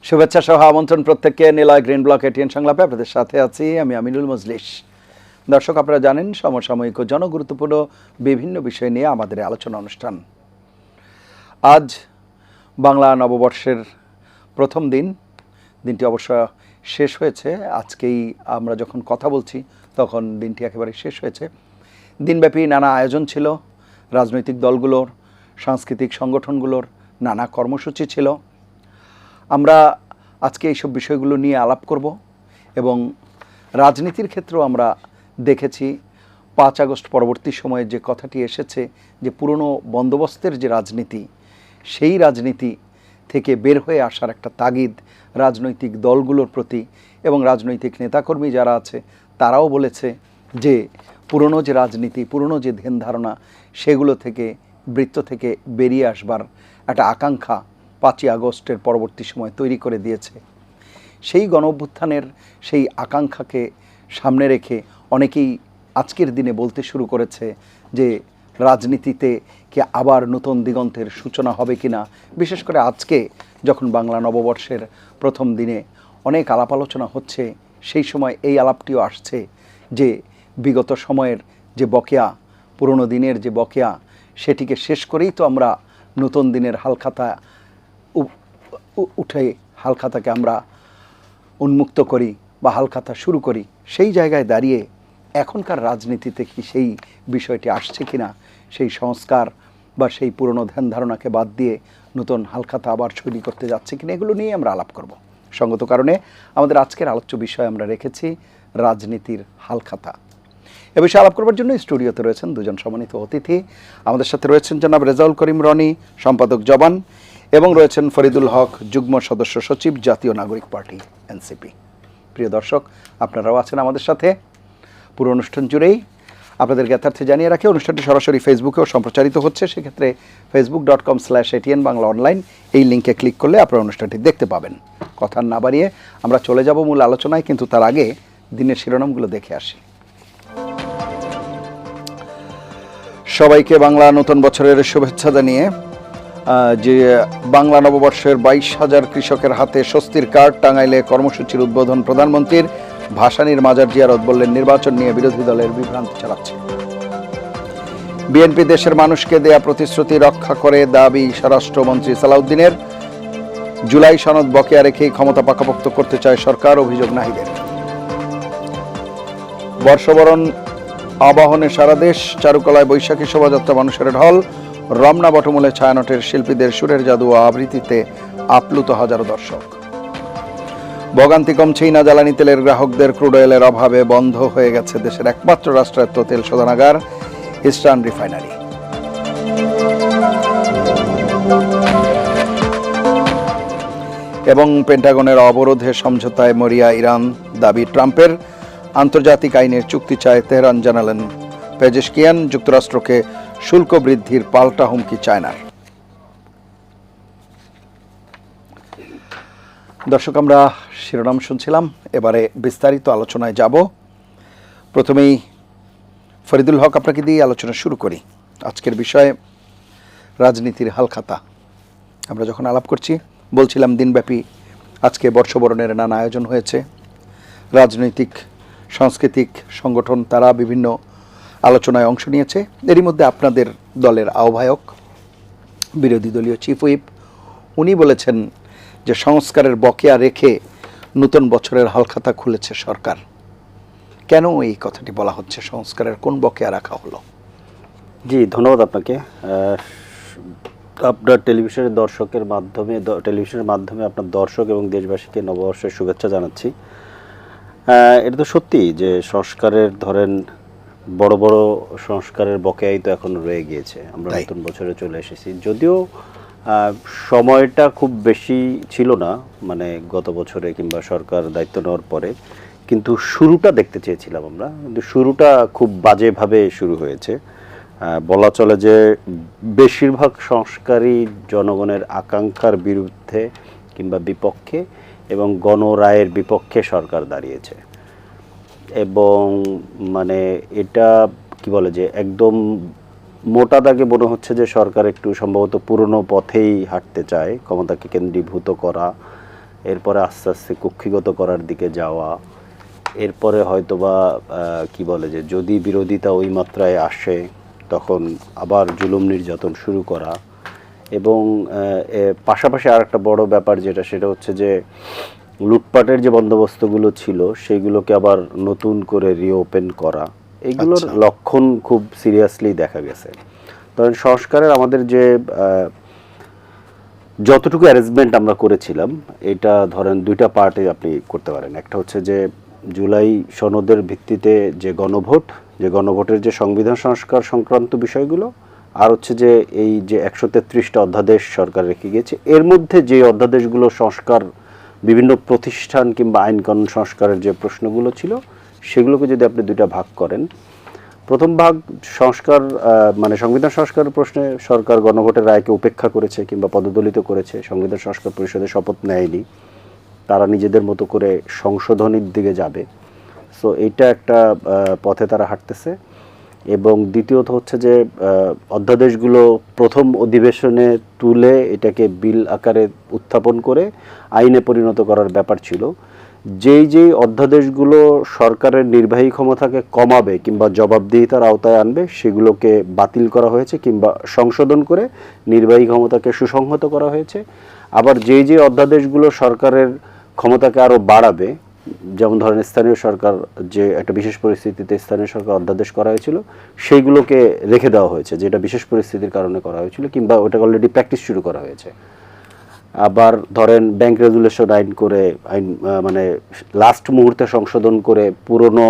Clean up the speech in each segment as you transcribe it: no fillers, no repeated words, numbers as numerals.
শুভেচ্ছা সহ আমন্ত্রণ প্রত্যেককে নিলয় গ্রিন ব্লক এটিএন সংলাপে আপনাদের সাথে আছি আমি আমিনুল মজলিস। দর্শক, আপনারা জানেন সমসাময়িক ও জনগুরুত্বপূর্ণ বিভিন্ন বিষয় নিয়ে আমাদের আলোচনা অনুষ্ঠান। আজ বাংলা নববর্ষের প্রথম দিনটি অবশ্য শেষ হয়েছে। আজকেই আমরা যখন কথা বলছি তখন দিনটি একেবারে শেষ হয়েছে। দিনব্যাপী নানা আয়োজন ছিল, রাজনৈতিক দলগুলোর, সাংস্কৃতিক সংগঠনগুলোর নানা কর্মসূচি ছিল। আমরা আজকে এইসব বিষয়গুলো নিয়ে আলাপ করব এবং রাজনীতির ক্ষেত্রেও আমরা দেখেছি ৫ আগস্ট পরবর্তী সময়ে যে কথাটি এসেছে যে পুরনো বন্দোবস্তের যে রাজনীতি, সেই রাজনীতি থেকে বের হয়ে আসার একটা তাগিদ রাজনৈতিক দলগুলোর প্রতি এবং রাজনৈতিক নেতাকর্মী যারা আছে তারাও বলেছে যে পুরনো যে রাজনীতি, পুরনো যে ধ্যান ধারণা, সেগুলো থেকে বৃত্ত থেকে বেরিয়ে আসবার একটা আকাঙ্ক্ষা ৫ই আগস্টের পরবর্তী সময় তৈরি করে দিয়েছে। সেই গণ অভ্যুত্থানের সেই আকাঙ্ক্ষাকে সামনে রেখে অনেকেই আজকের দিনে বলতে শুরু করেছে যে রাজনীতিতে কি আবার নতুন দিগন্তের সূচনা হবে কিনা। বিশেষ করে আজকে যখন বাংলা নববর্ষের প্রথম দিনে অনেক আলাপ আলোচনা হচ্ছে, সেই সময় এই আলাপটিও আসছে যে বিগত সময়ের যে বকেয়া, পুরনো দিনের যে বকেয়া, সেটিকে শেষ করেই তো আমরা নতুন দিনের হালখাতা উঠে হালখাতাকে আমরা উন্মুক্ত করি বা হালখাতা শুরু করি। সেই জায়গায় দাঁড়িয়ে এখনকার রাজনীতিতে কি সেই বিষয়টি আসছে কিনা, সেই সংস্কার বা সেই পুরনো ধ্যান ধারণাকে বাদ দিয়ে নতুন হালখাতা আবার তৈরি করতে যাচ্ছে কিনা, এগুলো নিয়ে আমরা আলাপ করব। সঙ্গত কারণে আমাদের আজকের আলোচ্য বিষয় আমরা রেখেছি রাজনীতির হালখাতা। এ বিষয়ে আলাপ করবার জন্য স্টুডিওতে রয়েছেন দুজন সম্মানিত অতিথি। আমাদের সাথে রয়েছেন জনাব রেজাউল করিম রনি, সম্পাদক জবান, এবং রয়েছেন ফরিদুল হক, যুগ্ম সদস্য সচিব, জাতীয় নাগরিক পার্টি এনসিপি। প্রিয় দর্শক, আপনারাও আছেন আমাদের সাথে পুরো অনুষ্ঠান জুড়েই। আপনাদের জ্ঞাতার্থে জানিয়ে রাখি, অনুষ্ঠানটি সরাসরি ফেসবুকেও সম্প্রচারিত হচ্ছে। সেক্ষেত্রে facebook.com/ATN বাংলা অনলাইন এই লিঙ্কে ক্লিক করলে আপনারা অনুষ্ঠানটি দেখতে পাবেন। কথা না বাড়িয়ে আমরা চলে যাব মূল আলোচনায়, কিন্তু তার আগে দিনের শিরোনামগুলো দেখে আসি। সবাইকে বাংলা নতুন বছরের শুভেচ্ছা জানিয়ে যে বাংলা নববর্ষের 22,000 কৃষকের হাতে স্বস্তির কার্ড টাঙ্গাইলে কর্মসূচির উদ্বোধন প্রধানমন্ত্রীর। ভাসানীর মাজার জিয়ারত বললেন নির্বাচন নিয়ে বিরোধী দলের বিভ্রান্তি চালাচ্ছে। বিএনপি দেশের মানুষকে দেয়া প্রতিশ্রুতি রক্ষা করে দাবি স্বরাষ্ট্রমন্ত্রী সালাউদ্দিনের। জুলাই সনদ বকেয়া রেখেই ক্ষমতা পাকাপোক্ত করতে চায় সরকার, অভিযোগ নাহিদের। বর্ষবরণ আবাহনে সারা দেশ, চারুকলায় বৈশাখী শোভাযাত্রা, মানুষের ঢল। রমনা বটমূলে ছায়ানটের শিল্পীদের সুরের জাদু ও আবৃত্তিতে আপ্লুত হাজারো দর্শক। ভোগান্তি কমছেই না, জ্বালানি তেলের গ্রাহকদের। ক্রুড অয়েলের অভাবে বন্ধ হয়ে গেছে দেশের একমাত্র রাষ্ট্রায়ত্ত তেল শোধনাগার ইস্টার্ন রিফাইনারি। এবং পেন্টাগনের অবরোধে সমঝোতায় মরিয়া ইরান, দাবি ট্রাম্পের। আন্তর্জাতিক আইনের চুক্তি চায় তেহরান, জানালেন পেজেশকিয়ান। যুক্তরাষ্ট্রকে শুল্ক বৃদ্ধির পাল্টা হুমকি চায়নার। দর্শক, আমরা শিরোনাম শুনছিলাম, এবারে বিস্তারিত আলোচনায় যাব। প্রথমেই ফরিদুল হক, আপনাকে দিয়ে আলোচনা শুরু করি। আজকের বিষয়ে রাজনীতির হালখাতা। আমরা যখন আলাপ করছি বলছিলাম দিনব্যাপী আজকে বর্ষবরণের নানা আয়োজন হয়েছে। রাজনৈতিক সাংস্কৃতিক সংগঠন তারা বিভিন্ন আলোচনায় অংশ নিয়েছে। এরই মধ্যে আপনাদের দলের আহ্বায়ক, বিরোধী দলীয় চিফ হুইপ, উনি বলেছেন যে সংস্কারের বকেয়া রেখে নতুন বছরের হালখাতা খুলেছে সরকার। কেন এই কথাটি বলা হচ্ছে? সংস্কারের কোন বকেয়া রাখা হলো? জি, ধন্যবাদ আপনাকে। আপনার টেলিভিশনের মাধ্যমে আপনার দর্শক এবং দেশবাসীকে নববর্ষের শুভেচ্ছা জানাচ্ছি। এটা তো সত্যি যে সংস্কারের ধরেন বড় বড় সংস্কারের বকেয়াই তো এখন রয়ে গিয়েছে। আমরা নতুন বছরে চলে এসেছি, যদিও সময়টা খুব বেশি ছিল না, মানে গত বছরে কিংবা সরকার দায়িত্ব নেওয়ার পরে, কিন্তু শুরুটা দেখতে চেয়েছিলাম আমরা, কিন্তু শুরুটা খুব বাজেভাবে শুরু হয়েছে। বলা চলে যে বেশিরভাগ সংস্কারই জনগণের আকাঙ্ক্ষার বিরুদ্ধে কিংবা বিপক্ষে এবং গণরায়ের বিপক্ষে সরকার দাঁড়িয়েছে। এবং মানে এটা কি বলে যে একদম মোটা দাগে মনে হচ্ছে যে সরকার একটু সম্ভবত পুরনো পথেই হাঁটতে চায়, ক্ষমতাকে কেন্দ্রীভূত করা এরপরে আস্তে আস্তে কক্ষিগত করার দিকে যাওয়া, এরপরে হয়তোবা কি বলে যে যদি বিরোধিতা ওই মাত্রায় আসে তখন আবার জুলুম নির্যাতন শুরু করা, এবং পাশাপাশি আর একটা বড় ব্যাপার যেটা, সেটা হচ্ছে যে লুটপাটের যে বন্দোবস্তগুলো ছিল সেগুলোকে আবার নতুন করে রিওপেন করা, এগুলোর লক্ষণ খুব সিরিয়াসলি দেখা গেছে। ধরেন সংস্কারের আমাদের যে যতটুকু অ্যারেঞ্জমেন্ট আমরা করেছিলাম, এটা ধরেন দুইটা পার্টে আপনি করতে পারেন। একটা হচ্ছে যে জুলাই সনদের ভিত্তিতে যে গণভোটের যে সংবিধান সংস্কার সংক্রান্ত বিষয়গুলো, আর হচ্ছে যে এই যে 133টা অধ্যাদেশ সরকার রেখে গিয়েছে, এর মধ্যে যে অধ্যাদেশগুলো সংস্কার, বিভিন্ন প্রতিষ্ঠান কিংবা আইন কানুন সংস্কারের যে প্রশ্নগুলো ছিল, সেগুলোকে যদি আপনি দুইটা ভাগ করেন, প্রথম ভাগ সংস্কার মানে সংবিধান সংস্কারের প্রশ্নে সরকার গণভোটের রায়কে উপেক্ষা করেছে কিংবা পদদলিত করেছে, সংবিধান সংস্কার পরিষদের শপথ নেয়নি, তারা নিজেদের মতো করে সংশোধনীর দিকে যাবে। সো এইটা একটা পথে তারা হাঁটতেছে। এবং দ্বিতীয়ত হচ্ছে যে অধ্যাদেশগুলো প্রথম অধিবেশনে তুলে এটাকে বিল আকারে উত্থাপন করে আইনে পরিণত করার ব্যাপার ছিল। যেই অধ্যাদেশগুলো সরকারের নির্বাহী ক্ষমতাকে কমাবে কিংবা জবাবদিহিতার আওতায় আনবে, সেগুলোকে বাতিল করা হয়েছে কিংবা সংশোধন করে নির্বাহী ক্ষমতাকে সুসংহত করা হয়েছে। আবার যেই অধ্যাদেশগুলো সরকারের ক্ষমতাকে আরও বাড়াবে, যেমন ধরেন স্থানীয় সরকার, যে একটা বিশেষ পরিস্থিতিতে স্থানীয় সরকার অধ্যাদেশ করা হয়েছিল, সেইগুলোকে রেখে দেওয়া হয়েছে, যেটা বিশেষ পরিস্থিতির কারণে করা হয়েছিল কিংবা ওটা অলরেডি প্র্যাকটিস শুরু করা হয়েছে। আবার ধরেন ব্যাংক রেগুলেশন আইন মানে লাস্ট মুহূর্তে সংশোধন করে পুরনো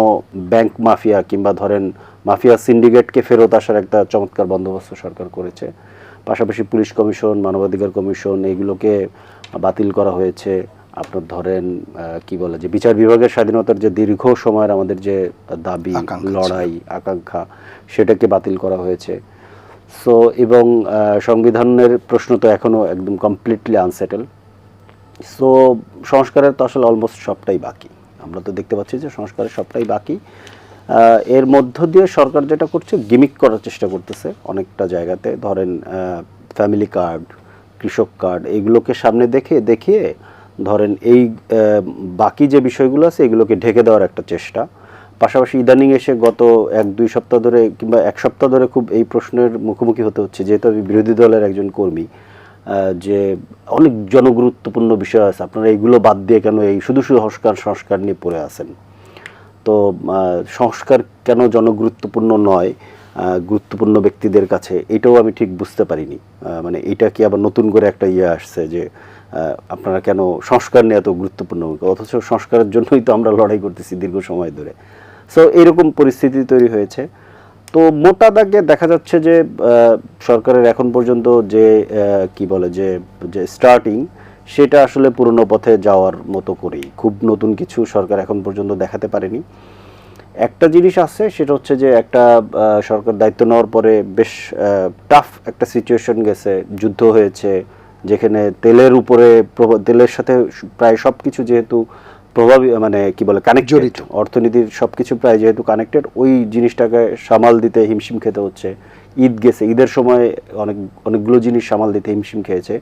ব্যাংক মাফিয়া কিংবা ধরেন মাফিয়া সিন্ডিকেটকে ফেরত আসার একটা চমৎকার বন্দোবস্ত সরকার করেছে। পাশাপাশি পুলিশ কমিশন, মানবাধিকার কমিশন, এইগুলোকে বাতিল করা হয়েছে। আপনার ধরেন কি বলে যে বিচার বিভাগের স্বাধীনতার যে দীর্ঘ সময়ের আমাদের যে দাবি, লড়াই, আকাঙ্ক্ষা, সেটাকে বাতিল করা হয়েছে। সো এবং সংবিধানের প্রশ্ন তো এখনো একদম কমপ্লিটলি আনসেটেল। সো সংস্কারের তো আসলে অলমোস্ট সবটাই বাকি, আমরা তো দেখতে পাচ্ছি যে সংস্কারের সবটাই বাকি। এর মধ্য দিয়ে সরকার যেটা করছে, গিমিক করার চেষ্টা করতেছে অনেকটা জায়গাতে। ধরেন ফ্যামিলি কার্ড, কৃষক কার্ড, এগুলোকে সামনে দেখিয়ে ধরেন এই বাকি যে বিষয়গুলো আছে এগুলোকে ঢেকে দেওয়ার একটা চেষ্টা। পাশাপাশি ইদানিং এসে গত 1-2 সপ্তাহ ধরে কিংবা 1 সপ্তাহ ধরে খুব এই প্রশ্নের মুখোমুখি হতে হচ্ছে, যেহেতু আমি বিরোধী দলের একজন কর্মী, যে অনেক জনগুরুত্বপূর্ণ বিষয় আছে, আপনারা এইগুলো বাদ দিয়ে কেন এই শুধু সংস্কার নিয়ে পড়ে আছেন। তো সংস্কার কেন জনগুরুত্বপূর্ণ নয় গুরুত্বপূর্ণ ব্যক্তিদের কাছে, এটাও আমি ঠিক বুঝতে পারিনি। মানে এটা কি আবার নতুন করে একটা আসছে যে আপনারা কেন সংস্কার নিয়ে এত গুরুত্বপূর্ণ, অথচ সংস্কারের জন্যই তো আমরা লড়াই করতেছি দীর্ঘ সময় ধরে। সো এরকম পরিস্থিতি তৈরি হয়েছে। তো মোটা দাগে দেখা যাচ্ছে যে সরকারের এখন পর্যন্ত যে কি বলে যে স্টার্টিং, সেটা আসলে পুরনো পথে যাওয়ার মতো করেই, খুব নতুন কিছু সরকার এখন পর্যন্ত দেখাতে পারেনি। একটা জিনিস আছে, সেটা হচ্ছে যে একটা সরকার দায়িত্ব নেওয়ার পরে বেশ টাফ একটা সিচুয়েশন গেছে, যুদ্ধ হয়েছে, যেখানে তেলের সাথে প্রায় সব কিছু যেহেতু মানে কি বলে কানেক্টেড, অর্থনীতির সব কিছু প্রায় যেহেতু কানেক্টেড, ওই জিনিসটাকে সামাল দিতে হিমশিম খেতে হচ্ছে। ঈদ গেছে, ঈদের সময় অনেকগুলো জিনিস সামাল দিতে হিমশিম খেয়েছে।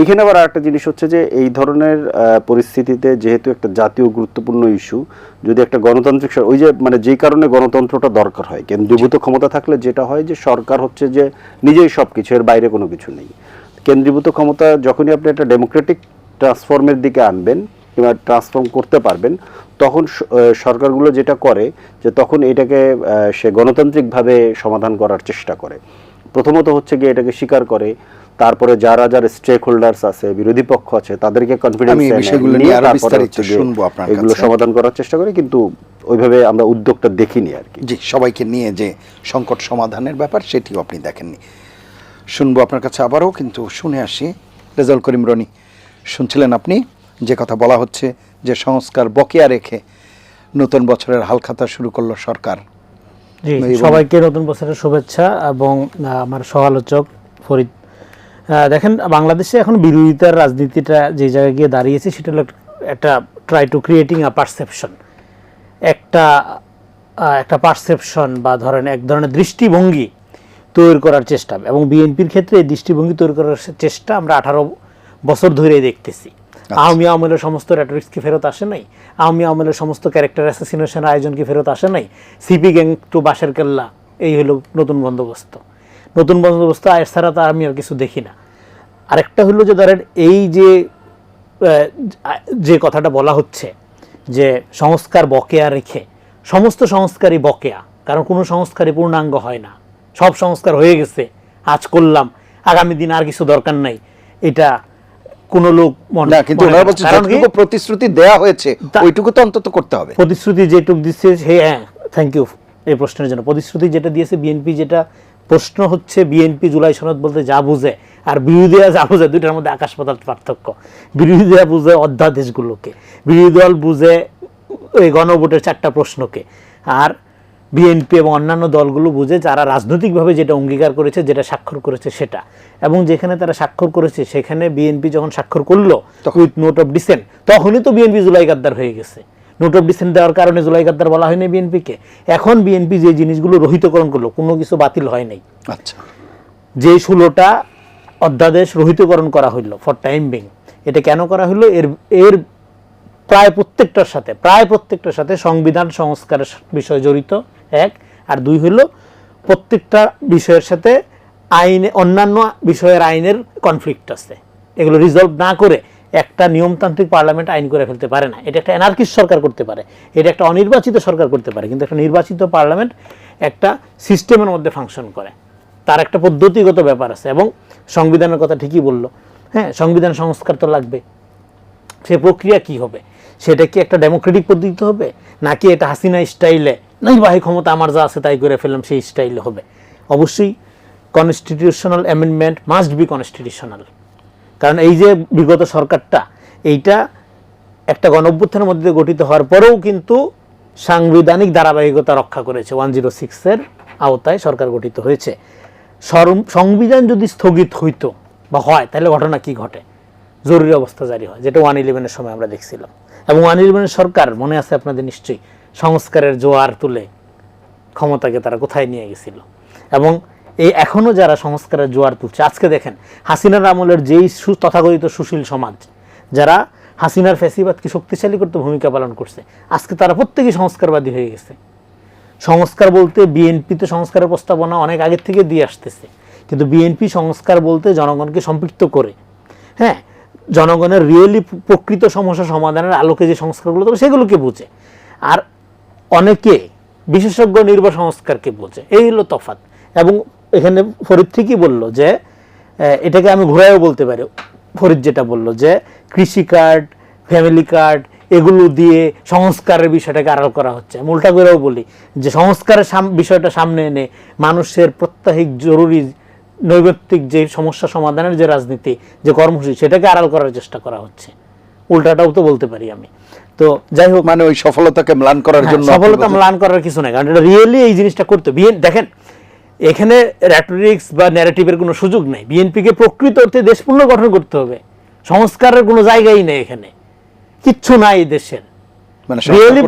এইখানে আবার আরেকটা জিনিস হচ্ছে যে এই ধরনের পরিস্থিতিতে যেহেতু একটা জাতীয় গুরুত্বপূর্ণ ইস্যু, যদি একটা গণতান্ত্রিক ওই যে মানে যেই কারণে গণতন্ত্রটা দরকার হয়, কেন্দ্রীভূত ক্ষমতা থাকলে যেটা হয় যে সরকার হচ্ছে যে নিজেই সব কিছু, এর বাইরে কোনো কিছু নেই। কেন্দ্রীভূত ক্ষমতা যখনই আপনি একটা ডেমোক্রেটিক ট্রান্সফর্মের দিকে আনবেন কিংবা ট্রান্সফর্ম করতে পারবেন, তখন সরকারগুলো যেটা করে যে তখন এটাকে সে গণতান্ত্রিকভাবে সমাধান করার চেষ্টা করে। প্রথমত হচ্ছে গিয়ে এটাকে স্বীকার করে, তারপরে যারা স্টেক হোল্ডার্স আছে, বিরোধী পক্ষ আছে, তাদেরকে কনফিডেন্স এগুলো সমাধান করার চেষ্টা করে, কিন্তু ওইভাবে আমরা উদ্যোগটা দেখিনি আর কি। জি, সবাইকে নিয়ে যে সংকট সমাধানের ব্যাপার, সেটিও আপনি দেখেননি। শুনবো আপনার কাছে আবারও, কিন্তু শুনে আসি রেজাউল করিম রনি। শুনছিলেন আপনি যে কথা বলা হচ্ছে যে সংস্কার বকেয়া রেখে নতুন বছরের হালখাতা শুরু করলো সরকার। জি, সবাইকে নতুন বছরের শুভেচ্ছা। এবং আমার সহ-আলোচক ফরিদ, দেখেন বাংলাদেশে এখন বিরোধিতার রাজনীতিটা যে জায়গায় গিয়ে দাঁড়িয়েছে, সেটা হলো একটা try to creating a perception, একটা পারসেপশন বা ধরেন এক ধরনের দৃষ্টিভঙ্গি তৈরি করার চেষ্টা। এবং বিএনপির ক্ষেত্রে এই দৃষ্টিভঙ্গি তৈরি করার চেষ্টা আমরা 18 বছর ধরে দেখতেছি। আওয়ামী আমলের সমস্ত রেটরিক্স কি ফেরত আসে নাই? আওয়ামী আমলের সমস্ত ক্যারেক্টার অ্যাসাসিনেশন আয়োজন কি ফেরত আসে নাই? সিপি গ্যাং টু বাঁশের কেল্লা, এই হলো নতুন বন্দোবস্ত। নতুন বন্দোবস্ত আয়ের ছাড়া তো আমি আর কিছু দেখি না। আরেকটা হলো যে ধরেন এই যে কথাটা বলা হচ্ছে যে সংস্কার বকেয়া রেখে, সমস্ত সংস্কারই বকেয়া, কারণ কোনো সংস্কারই পূর্ণাঙ্গ হয় না। সব সংস্কার হয়ে গেছে, আজ করলাম, আগামী দিন আর কিছু দরকার নাই, এটা কোন লোক না, কিন্তু ওনারা বলছে যতটুকু প্রতিশ্রুতি দেয়া হয়েছে ওইটুকু তো অন্তত করতে হবে। প্রতিশ্রুতি যেটুকু দিচ্ছে, হ্যাঁ, থ্যাংক ইউ এই প্রশ্নের জন্য। প্রতিশ্রুতি যেটা দিয়েছে বিএনপি, যেটা প্রশ্ন হচ্ছে বিএনপি জুলাই সনদ বলতে যা বুঝে আর বিরোধীরা যা বুঝে, দুইটার মধ্যে আকাশ পাতাল পার্থক্য। বিরোধীরা বুঝে অধ্যাদেশগুলোকে, বিরোধী দল বুঝে ওই গণভোটের 4টা প্রশ্নকে, আর বিএনপি এবং অন্যান্য দলগুলো বুঝে যারা রাজনৈতিকভাবে যেটা অঙ্গীকার করেছে, যেটা স্বাক্ষর করেছে সেটা। এবং যেখানে তারা স্বাক্ষর করেছে সেখানে বিএনপি যখন স্বাক্ষর করলো উইথ নোট অফ ডিসেন্ট, তখনই তো বিএনপি জুলাই গাদ্দার হয়ে গেছে। নোট অফ ডিসেন্ট দেওয়ার কারণে জুলাই গাদ্দার বলা হয়নি বিএনপিকে। এখন বিএনপি যে জিনিসগুলো রহিতকরণ করলো, কোনো কিছু বাতিল হয় নাই। আচ্ছা, যে 16টা অধ্যাদেশ রহিতকরণ করা হইল ফর টাইম বিং, এটা কেন করা হইলো? এর প্রায় প্রত্যেকটার সাথে সংবিধান সংস্কারের বিষয় জড়িত, 1। আর 2 হলো প্রত্যেকটা বিষয়ের সাথে আইনে, অন্যান্য বিষয়ের আইনের কনফ্লিক্ট আছে। এগুলো রিজলভ না করে একটা নিয়মতান্ত্রিক পার্লামেন্ট আইন করে ফেলতে পারে না। এটা একটা অ্যানার্কিস্ট সরকার করতে পারে, এটা একটা অনির্বাচিত সরকার করতে পারে, কিন্তু একটা নির্বাচিত পার্লামেন্ট একটা সিস্টেমের মধ্যে ফাংশন করে, তার একটা পদ্ধতিগত ব্যাপার আছে। এবং সংবিধানের কথা ঠিকই বললো, হ্যাঁ, সংবিধান সংস্কার তো লাগবে। সে প্রক্রিয়া কি হবে? সেটা কি একটা ডেমোক্রেটিক পদ্ধতিতে হবে, নাকি এটা হাসিনা স্টাইলে, নির্বাহী ক্ষমতা আমার যা আছে তাই করে ফেললাম, সেই স্টাইলে হবে? অবশ্যই constitutional amendment must be constitutional. কারণ এই যে বিগত সরকারটা, এইটা একটা গণঅভ্যুত্থানের মধ্যে গঠিত হওয়ার পরেও কিন্তু সাংবিধানিক ধারাবাহিকতা রক্ষা করেছে। 106-এর আওতায় সরকার গঠিত হয়েছে। সংবিধান যদি স্থগিত হইতো বা হয়, তাহলে ঘটনা কি ঘটে? জরুরি অবস্থা জারি হয়, যেটা 111-এর সময় আমরা দেখছিলাম। এবং 111-এর সরকার, মনে আছে আপনাদের নিশ্চয়ই, সংস্কারের জোয়ার তুলে ক্ষমতাকে তারা কোথায় নিয়ে গেছিল। এবং এই এখনো যারা সংস্কারের জোয়ার তুলছে, আজকে দেখেন হাসিনার আমলের যেই তথাকথিত সুশীল সমাজ, যারা হাসিনার ফ্যাসিবাদকে শক্তিশালী করতে ভূমিকা পালন করছে, আজকে তারা প্রত্যেকেই সংস্কারবাদী হয়ে গেছে। সংস্কার বলতে বিএনপি তো সংস্কারের প্রস্তাবনা অনেক আগের থেকে দিয়ে আসতেছে, কিন্তু বিএনপি সংস্কার বলতে জনগণকে সম্পৃক্ত করে, হ্যাঁ, জনগণের রিয়েলি প্রকৃত সমস্যা সমাধানের আলোকে যে সংস্কারগুলো তবে সেগুলোকে বোঝে। আর অনেকে বিশেষজ্ঞ নির্ভর সংস্কারকে বোঝে, এই হলো তফাৎ। এবং এখানে ফরিদ ঠিকই বললো যে এটাকে আমি ঘুরাইও বলতে পারি। ফরিদ যেটা বললো যে কৃষি কার্ড, ফ্যামিলি কার্ড, এগুলো দিয়ে সংস্কারের বিষয়টাকে আড়াল করা হচ্ছে। আমি উল্টা করেও বলি যে সংস্কারের বিষয়টা সামনে এনে মানুষের প্রত্যাহিক জরুরি নৈমিত্তিক যে সমস্যা সমাধানের যে রাজনীতি, যে কর্মসূচি, সেটাকে আড়াল করার চেষ্টা করা হচ্ছে। উল্টাটাও তো বলতে পারি আমি। তো যাই হোক, মানে ওই সফলতাকে ম্লান করার জন্য, সফলতা ম্লান করার কিছু নাই, কারণ এটা রিয়েলি এই জিনিসটা করতে দেখেন এখানে র্যাটরিক্স বা ন্যারেটিভের কোনো সুযোগ নেই। বিএনপিকে প্রকৃত অর্থে দেশ পুনর্গঠন করতে হবে, সংস্কারের কোনো জায়গাই নেই এখানে, কিচ্ছু নাই দেশের। মানে রিয়েলি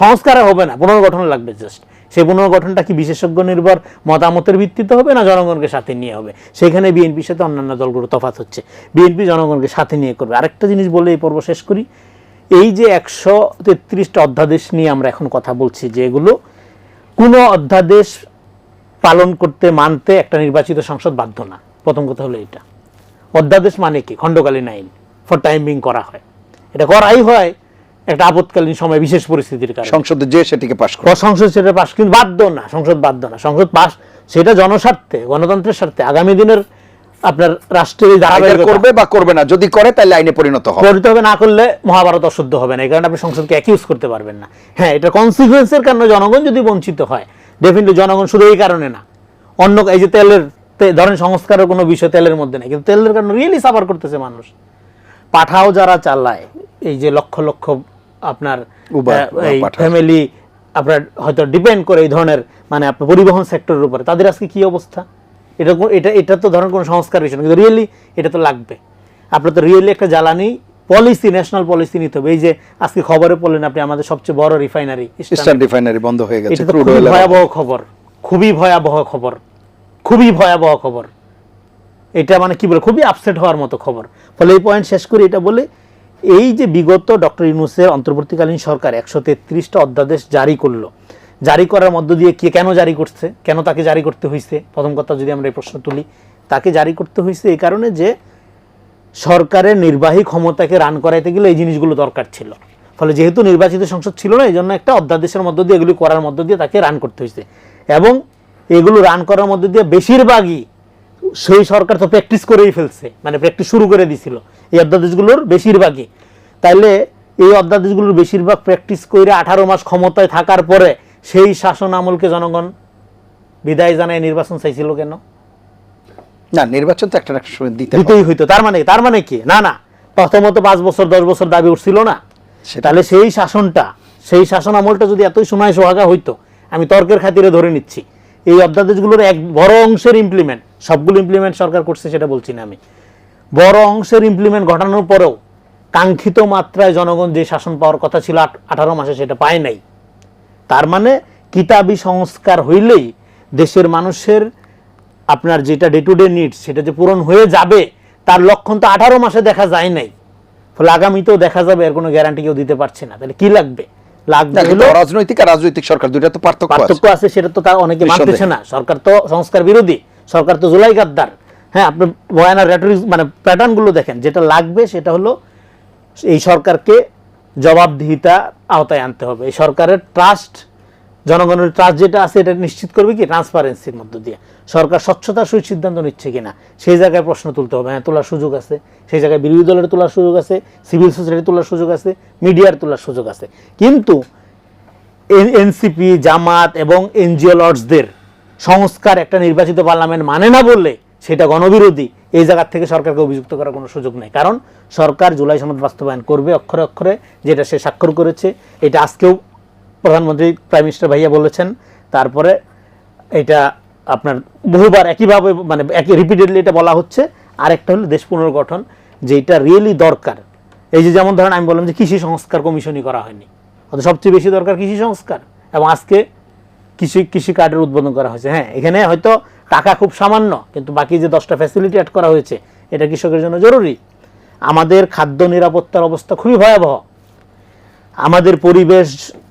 সংস্কার হবে না, পুনর্গঠন লাগবে জাস্ট। সেই পুনর্গঠনটা কি বিশেষজ্ঞ নির্ভর মতামতের ভিত্তিতে হবে না জনগণকে সাথে নিয়ে হবে? সেখানে বিএনপির সাথে অন্যান্য দলগুলো তফাৎ হচ্ছে। বিএনপি জনগণকে সাথে নিয়ে করবে। আরেকটা জিনিস বলে এই পর্ব শেষ করি, এই যে 133টা অধ্যাদেশ নিয়ে আমরা এখন কথা বলছি, যে এগুলো কোনো অধ্যাদেশ পালন করতে, মানতে একটা নির্বাচিত সংসদ বাধ্য না। প্রথম কথা হলো এটা। অধ্যাদেশ মানে কি? খণ্ডকালীন আইন ফর টাইম বিং করা হয়, এটা করাই হয় একটা আপৎকালীন সময়, বিশেষ পরিস্থিতির কারণে। সংসদে যে সেটিকে পাস করে, সংসদ সেটা পাস, কিন্তু বাধ্য না, সংসদ বাধ্য না। সংসদ পাস সেটা জনস্বার্থে, গণতন্ত্রের স্বার্থে, আগামী দিনের আপনার রাষ্ট্রের ধারাবাহিকতা করবে বা করবে না, যদি করে তাহলে আইনে পরিণত হবে, না করলে মহাভারত অশুদ্ধ হবে না। এই কারণে আপনি সংসদকে অ্যাকিউজ করতে পারবেন না। হ্যাঁ, এটা কনসিকুয়েন্সের কারণে জনগণ যদি বঞ্চিত হয়, ডেফিনেটলি জনগণ শুধু এই কারণে না, অন্য এই যে তেলের, ধরেন সংস্কারের কোনো বিষয় তেলের মধ্যে নেই, কিন্তু তেলের কারণে রিয়েলি সাফার করতেছে মানুষ। পাঠাও যারা চালায়, এই যে লক্ষ লক্ষ আপনার এই ফ্যামিলি আপনার হয়তো ডিপেন্ড করে এই ধরনের, মানে আপনার পরিবহন সেক্টরের উপরে, তাদের আজকে কি অবস্থা? এটা তো ধরেন কোনো সংস্কার বিষয় না, কিন্তু রিয়েলি এটা তো লাগবে। আপনার তো রিয়েলি একটা জ্বালানি পলিসি, ন্যাশনাল পলিসি নিতে হবে। এই যে আজকে খবরে পড়লেন আপনি, আমাদের সবচেয়ে বড় রিফাইনারি ইস্টার্ন রিফাইনারি বন্ধ হয়ে গেছে। এটা খুবই ভয়াবহ খবর, খুবই ভয়াবহ খবর, খুবই ভয়াবহ খবর। এটা মানে কি বলে, খুবই আপসেট হওয়ার মতো খবর। ফলে এই পয়েন্ট শেষ করে এটা বলে, এই যে বিগত ডক্টর ইউনূসের অন্তর্বর্তীকালীন সরকার 133টা অধ্যাদেশ জারি করলো, জারি করার মধ্য দিয়ে কেন জারি করছে, কেন তাকে জারি করতে হয়েছে? প্রথম কথা যদি আমরা এই প্রশ্ন তুলি, তাকে জারি করতে হয়েছে এই কারণে যে সরকারের নির্বাহী ক্ষমতাকে রান করাইতে গেলে এই জিনিসগুলো দরকার ছিল। ফলে যেহেতু নির্বাচিত সংসদ ছিল না, এই জন্য একটা অধ্যাদেশের মধ্য দিয়ে এগুলি করার মধ্য দিয়ে তাকে রান করতে হয়েছে। এবং এগুলো রান করার মধ্য দিয়ে বেশিরভাগই সেই সরকার তো প্র্যাকটিস করেই ফেলছে, মানে প্র্যাকটিস শুরু করে দিছিল এই অধ্যাদেশগুলোর বেশিরভাগই। তাইলে এই অধ্যাদেশগুলোর বেশিরভাগ প্র্যাকটিস করে 18 মাস ক্ষমতায় থাকার পরে সেই শাসন আমলকে জনগণ বিদায় জানায় নির্বাচন চাইছিল কেন? না, নির্বাচন তো একটা সময় দিতেই হইতো। তার মানে কি? না, প্রথমত 5 বছর 10 বছর দাবি উঠছিল না। তাহলে সেই শাসন আমলটা যদি এতই সময় সোহাগা হইতো, আমি তর্কের খাতিরে ধরে নিচ্ছি, এই অধ্যাদেশগুলোর এক বড় অংশের ইমপ্লিমেন্ট, সবগুলো ইমপ্লিমেন্ট সরকার করছে সেটা বলছি না আমি, বড় অংশের ইমপ্লিমেন্ট ঘটানোর পরেও কাঙ্ক্ষিত মাত্রায় জনগণ যে শাসন পাওয়ার কথা ছিল 18 মাসে সেটা পায় নাই। তার মানে কিতাবি সংস্কার হইলেই দেশের মানুষের আপনার যেটা ডে টু ডে নিডস সেটা যে পূরণ হয়ে যাবে তার লক্ষণ তো 18 মাসে দেখা যায় নাই। ফলে আগামীতেও দেখা যাবে, এর কোনো গ্যারান্টি কেউ দিতে পারছে না। তাহলে কি লাগবে? রাজনৈতিক আর রাজনৈতিক সরকার দুইটা তো পার্থক্য আছে, সেটা তো তার অনেকে মানতেছে না। সরকার তো সংস্কার বিরোধী, সরকার তো জুলাই গাদ্দার। হ্যাঁ, আপনি বয়ানের রেটরিক মানে প্যাটার্নগুলো দেখেন, যেটা লাগবে সেটা হলো এই সরকারকে জবাবদিহিতা আওতায় আনতে হবে। এই সরকারের ট্রাস্ট, জনগণের ট্রাস্ট যেটা আছে এটা নিশ্চিত করবে কি? ট্রান্সপারেন্সির মধ্য দিয়ে। সরকার স্বচ্ছতার সহিত সিদ্ধান্ত নিচ্ছে কিনা সেই জায়গায় প্রশ্ন তুলতে হবে। হ্যাঁ, তোলার সুযোগ আছে, সেই জায়গায় বিরোধী দলের তোলার সুযোগ আছে, সিভিল সোসাইটি তোলার সুযোগ আছে, মিডিয়ার তোলার সুযোগ আছে। কিন্তু এনসিপি, জামাত এবং এনজিও লর্ডসদের সংস্কার একটা নির্বাচিত পার্লামেন্ট মানে না বললে সেটা গণবিরোধী, এই জায়গার থেকে সরকারকে অভিযুক্ত করার কোনো সুযোগ নেই। কারণ সরকার জুলাই সনদ বাস্তবায়ন করবে অক্ষরে অক্ষরে, যেটা সে স্বাক্ষর করেছে। এটা আজকেও প্রধানমন্ত্রী প্রাইম মিনিস্টার ভাইয়া বলেছেন। তারপরে এটা আপনার বহুবার একইভাবে মানে রিপিটেডলি এটা বলা হচ্ছে। আরেকটা হলো দেশ পুনর্গঠন, যেটা রিয়েলি দরকার। এই যে যেমন ধরেন আমি বললাম যে কৃষি সংস্কার কমিশনই করা হয়নি, সবচেয়ে বেশি দরকার কৃষি সংস্কার, এবং আজকে কৃষি কার্ডের উদ্বোধন করা হয়েছে। হ্যাঁ, এখানে হয়তো টাকা খুব সামান্য, কিন্তু বাকি যে 10টা ফ্যাসিলিটি অ্যাড করা হয়েছে এটা কৃষকের জন্য জরুরি। আমাদের খাদ্য নিরাপত্তার অবস্থা খুবই ভয়াবহ। আমাদের পরিবেশ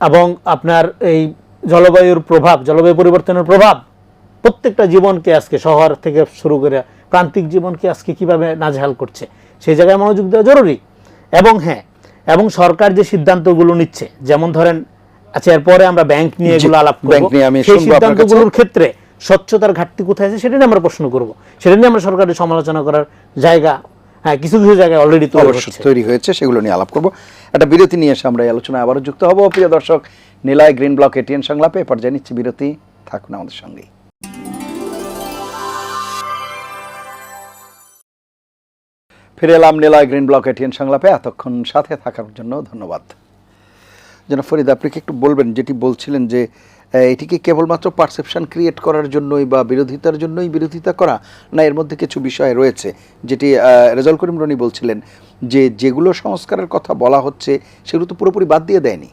এবং আপনার এই জলবায়ু পরিবর্তনের প্রভাব প্রত্যেকটা জীবনকে আজকে, শহর থেকে শুরু করে প্রান্তিক জীবনকে আজকে কিভাবে নাজেহাল করছে, সেই জায়গায় মনোযোগ দেওয়া জরুরি। এবং সরকার যে সিদ্ধান্তগুলো নিচ্ছে, যেমন ধরেন, আচ্ছা এরপরে আমরা ব্যাংক নিয়ে এগুলো আলাপ করব, সেই সিদ্ধান্তগুলোর ক্ষেত্রে স্বচ্ছতার ঘাটতি কোথায় আছে সেটা নিয়ে আমরা প্রশ্ন করব, সেটা নিয়ে আমরা সরকারের সমালোচনা করার জায়গা কিছু জায়গায় অলরেডি তৈরি হয়েছে, সেগুলো নিয়ে আলাপ করব। একটা বিরতি নিয়ে এসে আমরা এই আলোচনায় আবারও যুক্ত হব। প্রিয় দর্শক, নিলয় গ্রিন ব্লক এটিএন সংলাপে পর্যায়ে নিচ্ছি বিরতি, থাকুন আমাদের সঙ্গেই। ফিরে এলাম নিলয় গ্রিন ব্লক এটিএন সংলাপে। এতক্ষণ সাথে থাকার জন্য ধন্যবাদ। জনাব ফরিদ, আপনি কি একটু বলবেন, যেটি বলছিলেন যে এটি কি কেবলমাত্র পারসেপশন ক্রিয়েট করার জন্যই বা বিরোধিতার জন্যই বিরোধিতা করা, না এর মধ্যে কিছু বিষয় রয়েছে, যেটি রেজাউল করিম রনি বলছিলেন যে যেগুলো সংস্কারের কথা বলা হচ্ছে সেগুলো তো পুরোপুরি বাদ দিয়ে দেয়নি,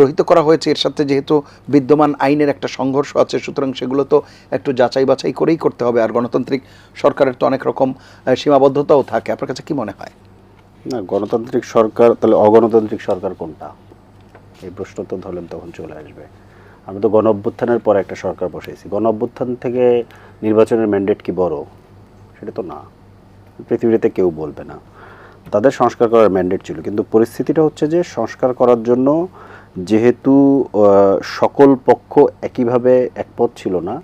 রহিত করা হয়েছে। এর সাথে যেহেতু বিদ্যমান আইনের একটা সংঘর্ষ আছে, সুতরাং সেগুলো তো একটু যাচাই বাছাই করেই করতে হবে। আর গণতান্ত্রিক সরকারের তো অনেক রকম সীমাবদ্ধতাও থাকে। আপনার কাছে কি মনে হয়? না, গণতান্ত্রিক সরকার, তাহলে অগণতান্ত্রিক সরকার কোনটা? এই প্রশ্ন তো ধরলেন তখন চলে আসবে। আমরা তো গণ অভ্যুত্থানের পরে একটা সরকার বসাইছি। গণ অভ্যুত্থান থেকে নির্বাচনের ম্যান্ডেট কি বড়? সেটা তো না, পৃথিবীতে কেউ বলবে না। তাদের সংস্কার করার ম্যান্ডেট ছিল, কিন্তু পরিস্থিতিটা হচ্ছে যে সংস্কার করার জন্য যেহেতু সকল পক্ষ একইভাবে একমত ছিল না,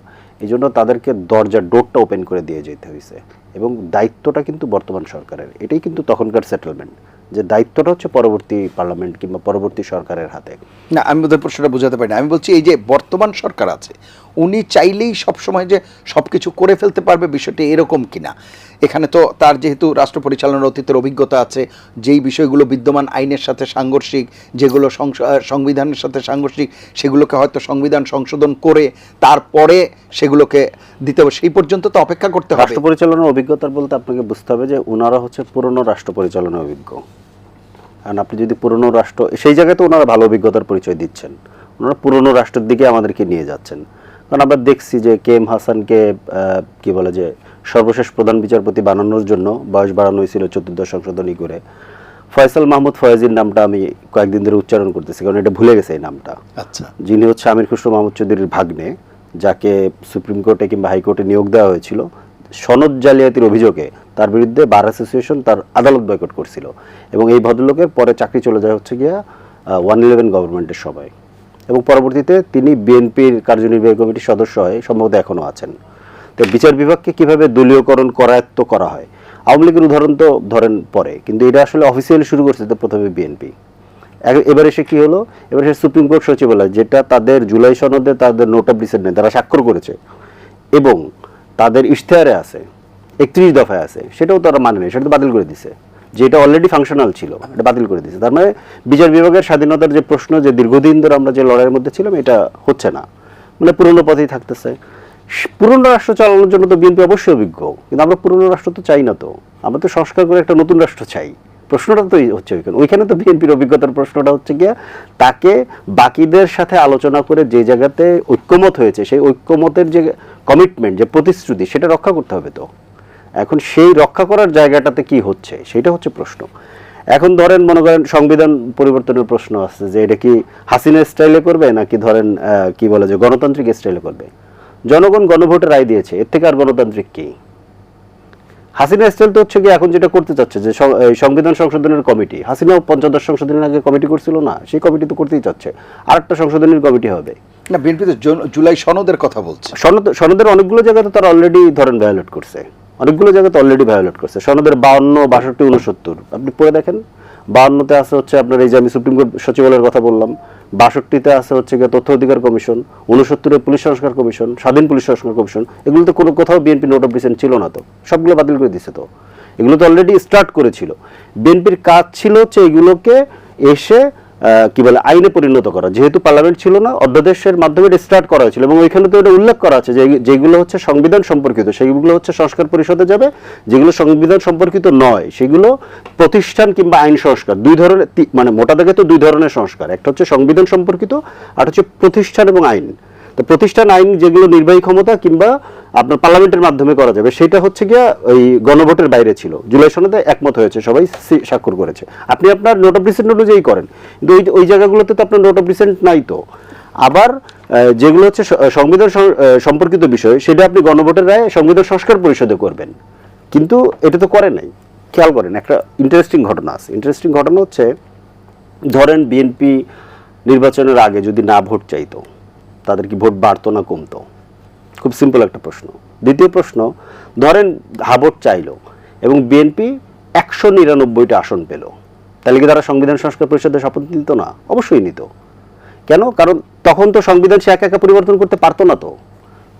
এই জন্য তাদেরকে ডোরটা ওপেন করে দিয়ে যেতে হয়েছে। এবং দায়িত্বটা কিন্তু বর্তমান সরকারের, এটাই কিন্তু তখনকার সেটেলমেন্ট, যে দায়িত্বটা হচ্ছে পরবর্তী পার্লামেন্ট কিংবা পরবর্তী সরকারের হাতে। না, আমি ওদের প্রশ্নটা বোঝাতে পারি না। আমি বলছি এই যে বর্তমান সরকার আছে, উনি চাইলেই সবসময় যে সব কিছু করে ফেলতে পারবে, বিষয়টি এরকম কিনা। এখানে তো তার যেহেতু রাষ্ট্র পরিচালনার অতীতের অভিজ্ঞতা আছে, যেই বিষয়গুলো বিদ্যমান আইনের সাথে সাংঘর্ষিক, যেগুলো সংবিধানের সাথে সাংঘর্ষিক, সেগুলোকে হয়তো সংবিধান সংশোধন করে তারপরে সেগুলোকে দিতে হবে। সেই পর্যন্ত তো অপেক্ষা করতে হবে। রাষ্ট্র পরিচালনার অভিজ্ঞতার বলতে আপনাকে বুঝতে হবে যে ওনারা হচ্ছে পুরনো রাষ্ট্র পরিচালনার অভিজ্ঞ। কারণ আপনি যদি পুরনো রাষ্ট্র, সেই জায়গায় তো ওনারা ভালো অভিজ্ঞতার পরিচয় দিচ্ছেন, ওনারা পুরনো রাষ্ট্রের দিকে আমাদেরকে নিয়ে যাচ্ছেন। কারণ আমরা দেখছি যে কে এম হাসানকে কি বলে যে সর্বশেষ প্রধান বিচারপতি বানানোর জন্য বয়স বাড়ানো হয়েছিল 14 সংশোধনী করে। ফয়সাল মাহমুদ ফয়েজির নামটা আমি কয়েকদিন ধরে উচ্চারণ করতেছি, কারণ এটা ভুলে গেছে এই নামটা। আচ্ছা, যিনি হচ্ছে আমির খুসরো মাহমুদ চৌধুরীর ভাগ্নে, যাকে সুপ্রিম কোর্টে কিংবা হাইকোর্টে নিয়োগ দেওয়া হয়েছিল সনদ জালিয়াতির অভিযোগে। তার বিরুদ্ধে বার অ্যাসোসিয়েশন তার আদালত বয়কট করছিল, এবং এই ভদ্রলোকের পরে চাকরি চলে যায় হচ্ছে গিয়া 111 গভর্নমেন্টের সময়, এবং পরবর্তীতে তিনি বিএনপির কার্যনির্বাহী কমিটির সদস্য হয়ে সম্ভবত এখনও আছেন। তো বিচার বিভাগকে কিভাবে দলীয়করণ করায়ত্ত করা হয়, আওয়ামী লীগের উদাহরণ তো ধরেন পরে, কিন্তু এটা আসলে অফিসিয়ালি শুরু করছে তো প্রথমে বিএনপি। এবার এসে কি হলো, এবার এসে সুপ্রিম কোর্ট সচিবালয়, যেটা তাদের জুলাই সনদে তাদের নোট অফ ডিসেন্ট নেই, তারা স্বাক্ষর করেছে এবং তাদের ইশতেহারে আছে, 31 দফায় আছে, সেটাও তারা মানে নেই, সেটা তো বাতিল করে দিছে। যেটা অলরেডি ফাংশনাল ছিল এটা বাতিল করে দিছে। তার মানে বিচার বিভাগের স্বাধীনতার যে প্রশ্ন, যে দীর্ঘদিন ধরে আমরা যে লড়াইয়ের মধ্যে ছিলাম, এটা হচ্ছে না, মানে পুরনো পথেই থাকতেছে। পুরনো রাষ্ট্র চালানোর জন্য তো বিএনপি অবশ্যই অভিজ্ঞ, কিন্তু আমরা পুরনো রাষ্ট্র তো চাই না, তো আমরা তো সংস্কার করে একটা নতুন রাষ্ট্র চাই। প্রশ্নটা তো হচ্ছে ওইখানে তো বিএনপির অভিজ্ঞতার প্রশ্নটা হচ্ছে গিয়া তাকে বাকিদের সাথে আলোচনা করে যে জায়গাতে ঐক্যমত হয়েছে, সেই ঐক্যমতের যে কমিটমেন্ট, যে প্রতিশ্রুতি, সেটা রক্ষা করতে হবে। তো এখন সেই রক্ষা করার জায়গাটাতে কি হচ্ছে, সেটা হচ্ছে প্রশ্ন। এখন ধরেন মনে করেন সংবিধান পরিবর্তনের প্রশ্ন আছে, যে এটা কি হাসিনা স্টাইলে করবে নাকি ধরেন কি বলে যে গণতান্ত্রিক স্টাইলে করবে। জনগণ গণভোটে রায় দিয়েছে, এর থেকে আর গণতান্ত্রিক কি? হাসিনা স্টাইল তো হচ্ছে কি এখন যেটা করতে চাচ্ছে, যে সংবিধান সংশোধনের কমিটি, হাসিনা ৫৫ সংশোধনের আগে কমিটি করছিল না, সেই কমিটি তো করতেই চাচ্ছে, আরেকটা সংশোধনের কমিটি হবে না, বিএনপি তো জুলাই সনদের কথা বলছে। সনদের অনেকগুলো জায়গাতে তারা অলরেডি ধরেন ভায়োলেট করছে, অনেকগুলো জায়গাতে অলরেডি ভায়োলেট করছে। সনদের 52, 62, 69 আপনি পড়ে দেখেন। 52তে আছে হচ্ছে আপনার এই যে আমি সুপ্রিম কোর্ট সচিবালয়ের কথা বললাম, 62তে আছে হচ্ছে গিয়ে তথ্য অধিকার কমিশন, 69-এ পুলিশ সংস্কার কমিশন, স্বাধীন পুলিশ সংস্কার কমিশন। এগুলোতে কোনো কোথাও বিএনপি নোট অফ ডিসেন্ট ছিল না, তো সবগুলো বাতিল করে দিছে। তো এগুলো তো অলরেডি স্টার্ট করেছিল। বিএনপির কাজ ছিল হচ্ছে এগুলোকে এসে কি বলে আইনে পরিণত করা, যেহেতু পার্লামেন্ট ছিল না, অধ্যাদেশের মাধ্যমে এটা স্টার্ট করা হয়েছিল, এবং ওইখানে তো এটা উল্লেখ করা আছে যে যেগুলো হচ্ছে সংবিধান সম্পর্কিত সেগুলো হচ্ছে সংস্কার পরিষদে যাবে, যেগুলো সংবিধান সম্পর্কিত নয় সেগুলো প্রতিষ্ঠান কিংবা আইন সংস্কার। দুই ধরনের, মানে মোটা দাগে তো দুই ধরনের সংস্কার, একটা হচ্ছে সংবিধান সম্পর্কিত, আর হচ্ছে প্রতিষ্ঠান এবং আইন। তো প্রতিষ্ঠান আইন যেগুলো নির্বাহী ক্ষমতা কিংবা আপনার পার্লামেন্টের মাধ্যমে করা যাবে, সেটা হচ্ছে গিয়া ওই গণভোটের বাইরে ছিল। জুলাই সনদে একমত হয়েছে, সবাই স্বাক্ষর করেছে। আপনি আপনার নোট অফ ডিসেন্ট অনুযায়ী করেন, কিন্তু ওই জায়গাগুলোতে তো আপনার নোট অফ ডিসেন্ট নাই। তো আবার যেগুলো হচ্ছে সংবিধান সম্পর্কিত বিষয়, সেটা আপনি গণভোটের রায়ে সংবিধান সংস্কার পরিষদে করবেন, কিন্তু এটা তো করে নাই। খেয়াল করেন, একটা ইন্টারেস্টিং ঘটনা আছে। ইন্টারেস্টিং ঘটনা হচ্ছে, ধরেন বিএনপি নির্বাচনের আগে যদি না ভোট চাইতো, তাদের কি ভোট বাড়তো না কমতো? খুব সিম্পল একটা প্রশ্ন। দ্বিতীয় প্রশ্ন, ধরেন ভোট চাইলো এবং বিএনপি 199টা আসন পেল, তাহলে কি তারা সংবিধান সংস্কার পরিষদে শপথ নিত না? অবশ্যই নিত। কেন? কারণ তখন তো সংবিধান সে একা একা পরিবর্তন করতে পারতো না। তো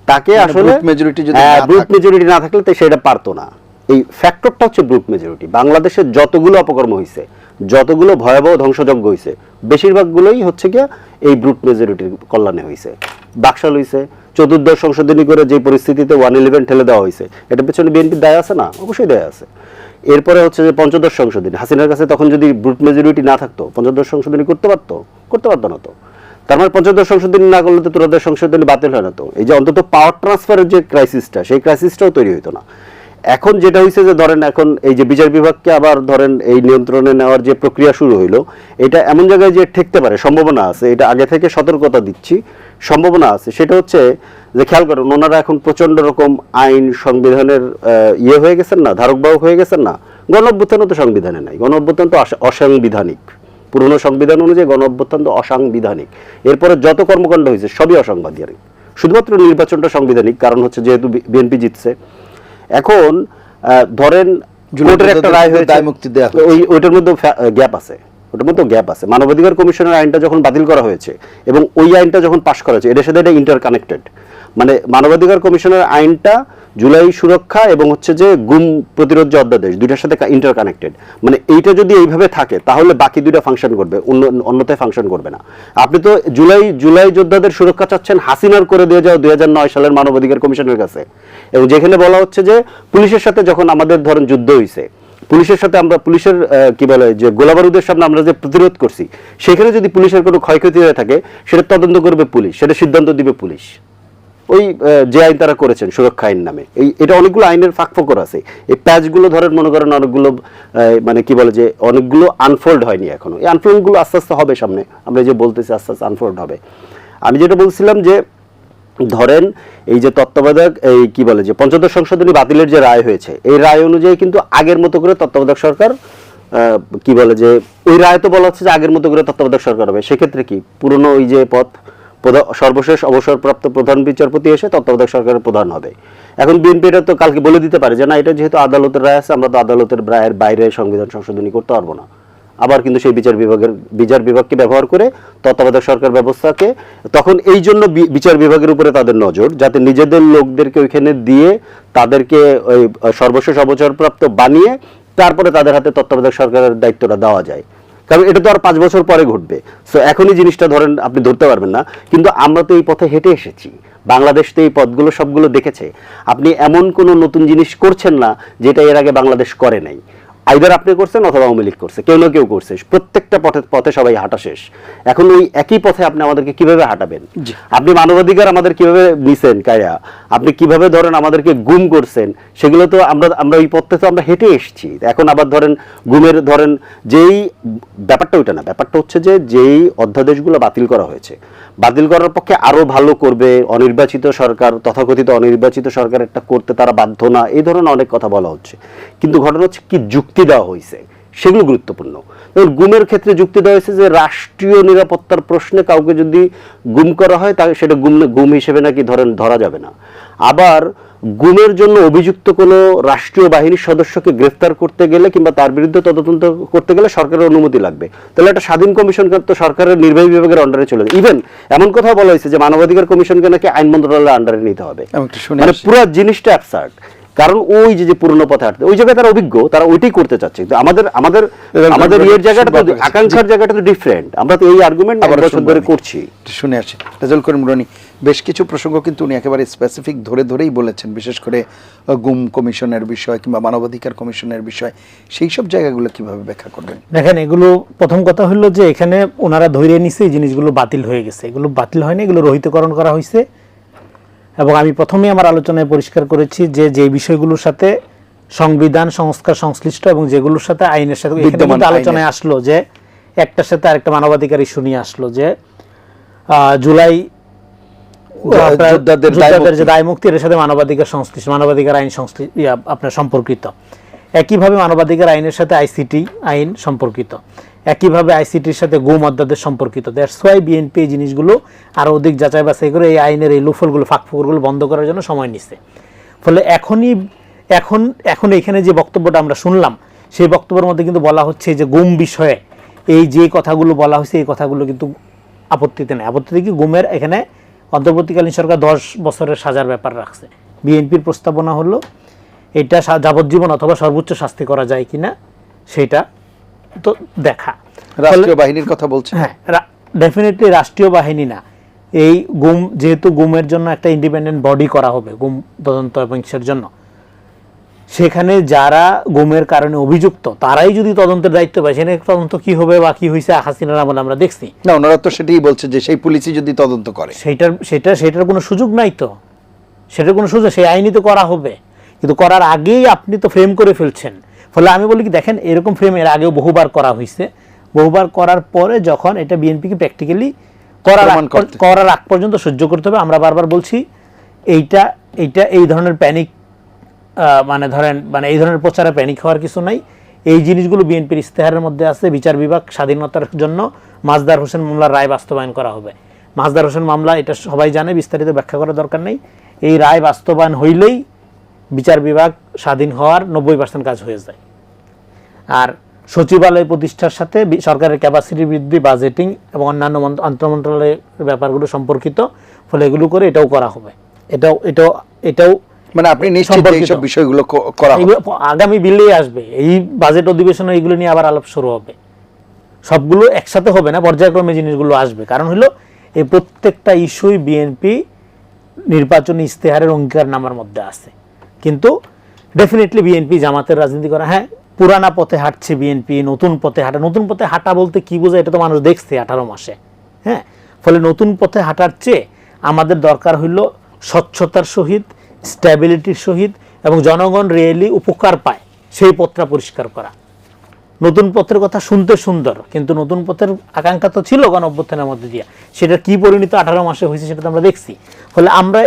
তাকে আসলে ব্রুট মেজরিটি না থাকলে তো সেটা পারতো না। এই ফ্যাক্টরটা হচ্ছে ব্রুট মেজরিটি। বাংলাদেশে যতগুলো অপকর্ম হয়েছে, যতগুলো ভয়াবহ ধ্বংসযজ্ঞ হয়েছে, বেশিরভাগগুলোই হচ্ছে গিয়া এই ব্রুট মেজরিটির কল্যাণে হয়েছে। বাকশাল হয়েছে, চতুর্দশ সংশোধনী করে যে পরিস্থিতিতে 111 ঠেলে দেওয়া হয়েছে, এটার পেছনে বিএনপির দায় আছে না? অবশ্যই দায় আছে। এরপরে হচ্ছে যে পঞ্চদশ সংশোধনী, হাসিনার কাছে তখন যদি ব্রুট মেজরিটি না থাকতো, পঞ্চদশ সংশোধনী করতে পারতো না। তো তার মানে পঞ্চদশ সংশোধনী না করলে তো ত্রয়োদশ সংশোধনী বাতিল হয় না। তো এই যে অন্তত পাওয়ার ট্রান্সফারের যে ক্রাইসিসটা, সেই ক্রাইসিসটাও তৈরি হইতো না। এখন যেটা হয়েছে যে ধরেন এখন এই যে বিচার বিভাগকে আবার ধরেন এই নিয়ন্ত্রণে নেওয়ার যে প্রক্রিয়া শুরু হইলো, এটা এমন জায়গায় যে ঠেকতে পারে, সম্ভাবনা আছে, এটা আগে থেকে সতর্কতা দিচ্ছি, সম্ভাবনা আছে। সেটা হচ্ছে যে খেয়াল করেন, ওনারা এখন প্রচন্ড রকম আইন সংবিধানের ইয়ে হয়ে গেছেন না, ধারকবাহক হয়ে গেছেন না। গণ অভ্যুত্থানও তো সংবিধানে নাই, গণ অভ্যুত্থান তো অসাংবিধানিক। পুরনো সংবিধান অনুযায়ী গণ অভ্যুত্থান তো অসাংবিধানিক। এরপরে যত কর্মকাণ্ড হয়েছে সবই অসাংবিধানিক। শুধুমাত্র নির্বাচনটা সাংবিধানিক, কারণ হচ্ছে যেহেতু বিএনপি জিতছে। এখন ধরেন জুলাইয়ের একটা রায় হয়েছে, ওইটার মধ্যে গ্যাপ আছে, মানবাধিকার কমিশনের আইনটা যখন বাতিল করা হয়েছে এবং ওই আইনটা যখন পাশ করা হয়েছে, এটার সাথে এটা ইন্টারকানেক্টেড। মানে মানবাধিকার কমিশনের আইনটা জুলাই সুরক্ষা এবং হচ্ছে যে গুম প্রতিরোধ যে অধ্যাদেশ, দুইটার সাথে ইন্টারকানেক্টেড। মানে এইটা যদি এইভাবে থাকে তাহলে বাকি দুইটা ফাংশন করবে, অন্যথায় ফাংশন করবে না। আপনি তো জুলাই যোদ্ধাদের সুরক্ষা চাচ্ছেন হাসিনার করে দিয়ে যাও 2009 সালের মানবাধিকার কমিশনের কাছে, এবং যেখানে বলা হচ্ছে যে পুলিশের সাথে যখন আমাদের ধরেন যুদ্ধ হয়েছে, পুলিশের সাথে আমরা পুলিশের কি বলে যে গোলাবারুদের সামনে আমরা যে প্রতিরোধ করছি, সেখানে যদি পুলিশের কোনো ক্ষয়ক্ষতি হয়ে থাকে সেটা তদন্ত করবে পুলিশ, সেটা সিদ্ধান্ত দিবে পুলিশ। ওই যে আইন তারা করেছেন সুরক্ষা আইন নামে, এটা অনেকগুলো আইনের ফাঁকফোকর আছে। এই প্যাচগুলো ধরেন মনে করেন অনেকগুলো মানে কি বলে যে অনেকগুলো আনফোল্ড হয়নি এখনো, এই আনফোল্ডগুলো আস্তে আস্তে হবে সামনে, আমরা যে বলতেছি আস্তে আস্তে আনফোল্ড হবে। আমি যেটা বলছিলাম যে ধরেন এই যে তত্ত্বাবধায়ক এই কি বলে যে পঞ্চদশ সংশোধনী বাতিলের যে রায় হয়েছে, এই রায় অনুযায়ী কিন্তু আগের মতো করে তত্ত্বাবধায়ক সরকার কি বলে যে ওই রায় তো বলা হচ্ছে যে আগের মতো করে তত্ত্বাবধায়ক সরকার হবে, সেক্ষেত্রে কি পুরনো ওই যে পদ সর্বশেষ অবসরপ্রাপ্ত প্রধান বিচারপতি এসে তত্ত্বাবধায়ক সরকারের প্রধান হবে। এখন বিএনপি এটা তো কালকে বলে দিতে পারে যে না, এটা যেহেতু আদালতের রায় আছে, আমরা তো আদালতের রায়ের বাইরে সংবিধান সংশোধনী করতে পারবো না। আবার কিন্তু সেই বিচার বিভাগকে ব্যবহার করে তত্ত্বাবধায়ক সরকার ব্যবস্থাকে, তখন এই জন্য বিচার বিভাগের উপরে তাদের নজর, যাতে নিজেদের লোকদেরকে ওইখানে দিয়ে তাদেরকে ওই সর্বশেষ অবসরপ্রাপ্ত বানিয়ে তারপরে তাদের হাতে তত্ত্বাবধায়ক সরকারের দায়িত্বটা দেওয়া যায়। কারণ এটা তো আর 5 বছর পরে ঘটবে, সো এখনই জিনিসটা ধরেন আপনি ধরতে পারবেন না। কিন্তু আমরা তো এই পথে হেঁটে এসেছি, বাংলাদেশ তো এই পথগুলো সবগুলো দেখেছে। আপনি এমন কোনো নতুন জিনিস করছেন না যেটা এর আগে বাংলাদেশ করে নাই। আইদার আপনি করছেন অথবা আওয়ামী লীগ করছে, কেউ না কেউ করছে, প্রত্যেকটা পথে সবাই হাঁটা শেষ। এখন ওই একই পথে আপনি আমাদেরকে কিভাবে হাঁটাবেন? আপনি মানবাধিকার আমাদের কিভাবে নিছেন কায়া, আপনি কিভাবে ধরেন আমাদেরকে গুম করছেন, সেগুলো তো আমরা ওই পথে তো আমরা হেঁটে এসেছি। এখন আবার ধরেন গুমের ধরেন যেই ব্যাপারটা ওইটা না, ব্যাপারটা হচ্ছে যে যেই অধ্যাদেশগুলো বাতিল করা হয়েছে, বাতিল করার পক্ষে আরো ভালো করবে অনির্বাচিত সরকার, তথাকথিত অনির্বাচিত সরকার একটা করতে তারা বাধ্য না, এই ধরনের অনেক কথা বলা হচ্ছে। কিন্তু ঘটনা হচ্ছে কি যুক্তি দেওয়া হয়েছে সেগুলো গুরুত্বপূর্ণ। গুমের ক্ষেত্রে যুক্তি দেওয়া হয়েছে যে রাষ্ট্রীয় নিরাপত্তার প্রশ্নে কাউকে যদি গুম করা হয় তাহলে সেটা গুম হিসেবে নাকি ধরা যাবে না। আবার গুমের জন্য অভিযুক্ত কোনো রাষ্ট্রীয় বাহিনীর সদস্যকে গ্রেফতার করতে গেলে কিংবা তার বিরুদ্ধে তদন্ত করতে গেলে সরকারের অনুমতি লাগবে। তাহলে একটা স্বাধীন কমিশন তো সরকারের নির্বাহী বিভাগের আন্ডারে চলে যায়। ইভেন এমন কথা বলা হয়েছে যে মানবাধিকার কমিশনকে নাকি আইন মন্ত্রণালয়ের আন্ডারে নিতে হবে। মানে পুরো জিনিসটা অ্যাবসার্ড। কারণ ওই যে পুরনো পথে হাঁটতে ওই জায়গায় তারা অভিজ্ঞ, তারা ওইটাই করতে চাচ্ছে। কিন্তু আমাদের ইয়ের জায়গাটা তো, আকাঙ্ক্ষার জায়গাটা তো ডিফারেন্ট। আমরা তো এই আর্গুমেন্ট আবার ধরে করছি। শুনে আসি রেজাউল করিম রনি, বেশ কিছু প্রসঙ্গ কিন্তু উনি একেবারে স্পেসিফিক ধরেই বলেছেন, বিশেষ করে গুম কমিশনের বিষয় কিংবা মানবাধিকার কমিশনের বিষয়, সেই সব জায়গাগুলো কিভাবে ব্যাখ্যা করবেন? দেখেন, এগুলো প্রথম কথা হলো যে এখানে ওনারা ধরে নিছে এই জিনিসগুলো বাতিল হয়ে গেছে। এগুলো বাতিল হয়নি, এগুলো রহিতকরণ করা হয়েছে। এবং আমি প্রথমেই আমার আলোচনায় পরিষ্কার করেছি যে বিষয়গুলোর সাথে সংবিধান সংস্কার সংশ্লিষ্ট এবং যেগুলোর সাথে আইনের সাথে আলোচনায় আসলো, যে একটার সাথে আরেকটা মানবাধিকার ইস্যু নিয়ে আসলো, যে জুলাই যোদ্ধাদের যে দায় মুক্তি, এর সাথে মানবাধিকার সংশ্লিষ্ট, মানবাধিকার আইন আপনার সম্পর্কিত। একইভাবে মানবাধিকার আইনের সাথে আইসিটি আইন সম্পর্কিত, একইভাবে আইসিটির সাথে গুম অধ্যাদেশ সম্পর্কিত। দ্যাটস ওয়াই বিএনপি এই জিনিসগুলো আরো অধিক যাচাই বাছাই করে এই আইনের এই লুফলগুলো ফাঁকফোকরগুলো বন্ধ করার জন্য সময় নিচ্ছে। ফলে এখন এখানে যে বক্তব্যটা আমরা শুনলাম, সেই বক্তব্যের মধ্যে কিন্তু বলা হচ্ছে যে গুম বিষয়ে এই যে কথাগুলো বলা হয়েছে, এই কথাগুলো কিন্তু আপত্তিতে নেই। আপত্তিতে কি, গুমের এখানে অন্তর্বর্তীকালীন সরকার 10 বছরের সাজার ব্যাপার রাখছে। বিএনপির প্রস্তাবনা হলো এটা যাবজ্জীবন অথবা সর্বোচ্চ শাস্তি করা যায় কিনা সেটা তো দেখা। রাষ্ট্রীয় বাহিনীর কথা বলছে? হ্যাঁ, ডেফিনেটলি রাষ্ট্রীয় বাহিনী না। এই গুম, যেহেতু গুমের জন্য একটা ইন্ডিপেন্ডেন্ট বডি করা হবে গুম তদন্ত এবং ইসের জন্য, সেখানে যারা গুমের কারণে অভিযুক্ত তারাই যদি তদন্তের দায়িত্ব পায়, সেখানে তদন্ত কি হবে বা কি হয়েছে হাসিনার আমলে আমরা দেখছি না। ওনারা তো সেটাই বলছে যে সেই পুলিশই যদি তদন্ত করে, সেটার কোনো সুযোগ নাই। তো সেটার কোনো সুযোগ, সেই আইনই তো করা হবে, কিন্তু করার আগেই আপনি তো ফ্রেম করে ফেলছেন। ফলে আমি বলি কি, দেখেন এরকম ফ্রেম এর আগেও বহুবার করা হয়েছে। বহুবার করার পরে যখন এটা বিএনপিকে প্র্যাকটিক্যালি করার আগ পর্যন্ত সহ্য করতে হবে। আমরা বারবার বলছি এইটা এই ধরনের প্যানিক এই ধরনের প্রচারে প্যানিক হওয়ার কিছু নাই। এই জিনিসগুলো বিএনপির ইস্তেহারের মধ্যে আছে। বিচার বিভাগ স্বাধীনতার জন্য মাজদার হোসেন মামলার রায় বাস্তবায়ন করা হবে। মাজদার হোসেন মামলা, এটা সবাই জানে, বিস্তারিত ব্যাখ্যা করার দরকার নেই। এই রায় বাস্তবায়ন হইলেই বিচার বিভাগ স্বাধীন হওয়ার 90% কাজ হয়ে যায়। আর সচিবালয় প্রতিষ্ঠার সাথে সরকারের ক্যাপাসিটি বৃদ্ধি, বাজেটিং এবং অন্যান্য আন্তঃমন্ত্রণালয়ের ব্যাপারগুলো সম্পর্কিত। ফলে এগুলো করে এটাও করা হবে। এটাও মানে আপনি নিশ্চিত এই সব বিষয়গুলো করা হবে? আগামী বিলেই আসবে, এই বাজেট অধিবেশনে এইগুলো নিয়ে আবার আলাপ শুরু হবে। সবগুলো একসাথে হবে না, পর্যায়ক্রমে জিনিসগুলো আসবে। কারণ হলো এই প্রত্যেকটা ইস্যুই বিএনপি নির্বাচনী ইস্তেহারের অঙ্গীকারনামার মধ্যে আছে। কিন্তু ডেফিনেটলি বিএনপি জামাতের রাজনীতি করা, হ্যাঁ পুরানা পথে হাঁটছে বিএনপি, নতুন পথে হাঁটা বলতে কি বোঝায় এটা তো মানুষ দেখছে 18 মাসে। হ্যাঁ, ফলে নতুন পথে হাঁটার চেয়ে আমাদের দরকার হইল স্বচ্ছতার সহিত, স্ট্যাবিলিটির সহিত এবং জনগণ রিয়েলি উপকার পায় সেই পথটা পরিষ্কার করা। নতুন পথের কথা শুনতে সুন্দর, কিন্তু নতুন পথের আকাঙ্ক্ষা তো ছিল গণ অভ্যুত্থানের মধ্যে দিয়ে, সেটা কি পরিণত 18 মাসে হয়েছে সেটা তো আমরা দেখছি। ফলে আমরা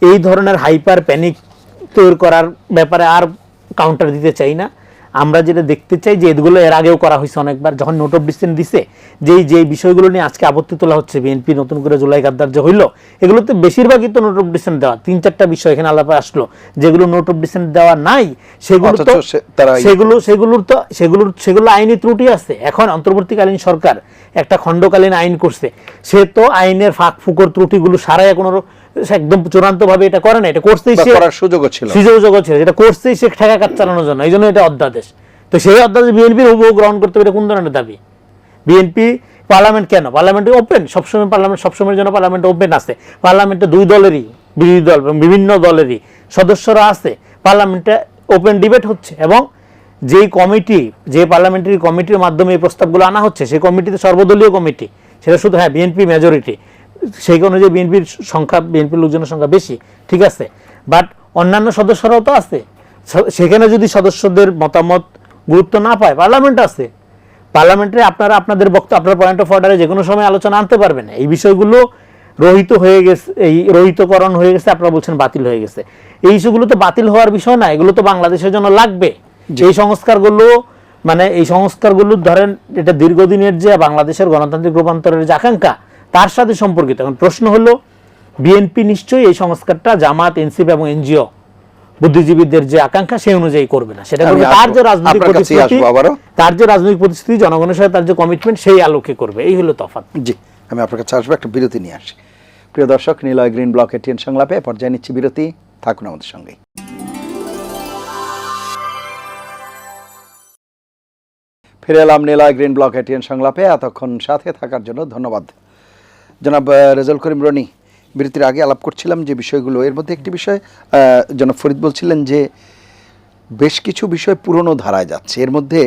এই ধরনের হাইপার প্যানিক তৈরি করার ব্যাপারে আর কাউন্টার দিতে চাই না। আমরা যেটা দেখতে চাই যে এগুলো এর আগেও করা হয়েছে অনেকবার, যখন নোট অফ ডিসেন্ট দিছে যেই বিষয়গুলো নিয়ে আজকে আপত্তি তোলা হচ্ছে, বিএনপি নতুন করে জুলাই গাদ্দার যে হইলো, এগুলোতে বেশিরভাগই তো নোট অফ ডিসেন্ট দেওয়া, 3-4টা বিষয় এখানে আলাপে আসলো যেগুলো নোট অফ ডিসেন্ট দেওয়া নাই, সেগুলো আইনি ত্রুটি আছে। এখন অন্তর্বর্তীকালীন সরকার একটা খণ্ডকালীন আইন করছে, সে তো আইনের ফাঁক ফুকর ত্রুটিগুলো সারাই কোনো একদম চূড়ান্ত ভাবে এটা করে না, এটা করতেই সে সুযোগও ছিল, যেটা করতেই সে ঠেকা কাজ চালানোর জন্য, এই জন্য এটা অধ্যাদেশ। তো সেই অধ্যাদেশ বিএনপির হুবহু গ্রহণ করতে হবে, এটা কোন ধরনের দাবি? বিএনপি পার্লামেন্ট কেন? পার্লামেন্টে ওপেন সবসময়, পার্লামেন্ট সবসময়ের জন্য পার্লামেন্ট ওপেন আছে। পার্লামেন্টে 2 দলেরই, বিরোধী দল এবং বিভিন্ন দলেরই সদস্যরা আছে, পার্লামেন্টে ওপেন ডিবেট হচ্ছে, এবং যেই কমিটি, যে পার্লামেন্টারি কমিটির মাধ্যমে এই প্রস্তাবগুলো আনা হচ্ছে, সেই কমিটিতে সর্বদলীয় কমিটি, সেটা শুধু বিএনপি মেজরিটি, সেই অনুযায়ী বিএনপির সংখ্যা, বিএনপির লোকজনের সংখ্যা বেশি, ঠিক আছে, বাট অন্যান্য সদস্যরাও তো আছে। সেখানে যদি সদস্যদের মতামত গুরুত্ব না পায়, পার্লামেন্ট আছে, পার্লামেন্টে আপনারা আপনাদের বক্তব্য, আপনার পয়েন্ট অফ অর্ডারে যে কোনো সময় আলোচনা আনতে পারবেন। এই বিষয়গুলো রহিত হয়ে গেছে, এই রহিতকরণ হয়ে গেছে, আপনারা বলছেন বাতিল হয়ে গেছে। এই ইস্যুগুলো তো বাতিল হওয়ার বিষয় না, এগুলো তো বাংলাদেশের জন্য লাগবে। এই সংস্কারগুলো ধরেন এটা দীর্ঘদিনের যে বাংলাদেশের গণতান্ত্রিক রূপান্তরের যে আকাঙ্ক্ষা, তার সাথে সম্পর্কিত। এখন প্রশ্ন হলো, বিএনপি নিশ্চয়ই এই সংস্কারটা জামাত, এনসিপি এবং এনজিও বুদ্ধিজীবীদের যে আকাঙ্ক্ষা সেই অনুযায়ী করবে না, সেটা করবে তার যে রাজনৈতিক প্রতিশ্রুতি, জনগণের সাথে তার যে কমিটমেন্ট, সেই আলোকে করবে। এই হলো তফাৎ। জি, আমি আপনার কাছে আসবো, একটা বিরতি নিয়ে আসি। প্রিয় দর্শক, নিলয় গ্রিন ব্লক এটিএন সংলাপে পর্যায়ে নিচ্ছি বিরতি, থাকুন আমাদের সঙ্গে। ফিরে এলাম নিলয় গ্রিন ব্লক এটিএন সংলাপে। এতক্ষণ সাথে থাকার জন্য ধন্যবাদ। জনাব রেজাউল করিম রনি, বিরতির আগে আলাপ করছিলাম যে বিষয়গুলো, এর মধ্যে একটি বিষয় জনাব ফরিদ বলছিলেন যে বেশ কিছু বিষয় পুরনো ধারায় যাচ্ছে, এর মধ্যে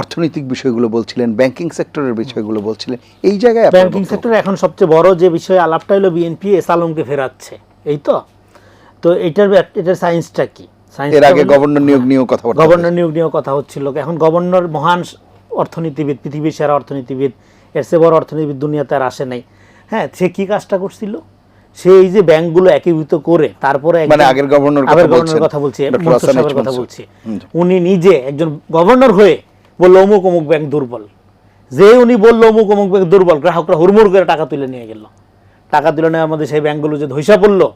অর্থনৈতিক বিষয়গুলো বলছিলেন, ব্যাংকিং সেক্টরের বিষয়গুলো বলছিলেন। এই জায়গায় ব্যাংকিং সেক্টরে এখন সবচেয়ে বড় যে বিষয় আলাপটা হলো বিএনপি এস আলমকে ফেরাচ্ছে, এই তো এটার সায়েন্সটা কি? এর আগে গভর্নর নিয়োগ নিয়েও কথা হচ্ছিল। এখন গভর্নর মহান অর্থনীতিবিদ, পৃথিবীর সেরা অর্থনীতিবিদ, এর চেয়ে বড় অর্থনীতিবিদ দুনিয়াতে আর আসে নাই। হ্যাঁ, সে কি কাজটা করছিল? সে এই যে ব্যাংকগুলো একীভূত করে, তারপরে আগের গভর্নর কথা বলছি, উনি নিজে একজন গভর্নর হয়ে বললো অমুক অমুক ব্যাংক দুর্বল। যে উনি বললো অমুক অমুক ব্যাংক দুর্বল, গ্রাহকরা হুড়মুড় করে টাকা তুলে নিয়ে গেল। টাকা তুলে নেওয়ার মধ্যে সেই ব্যাংকগুলো যে ধৈসা পড়লো,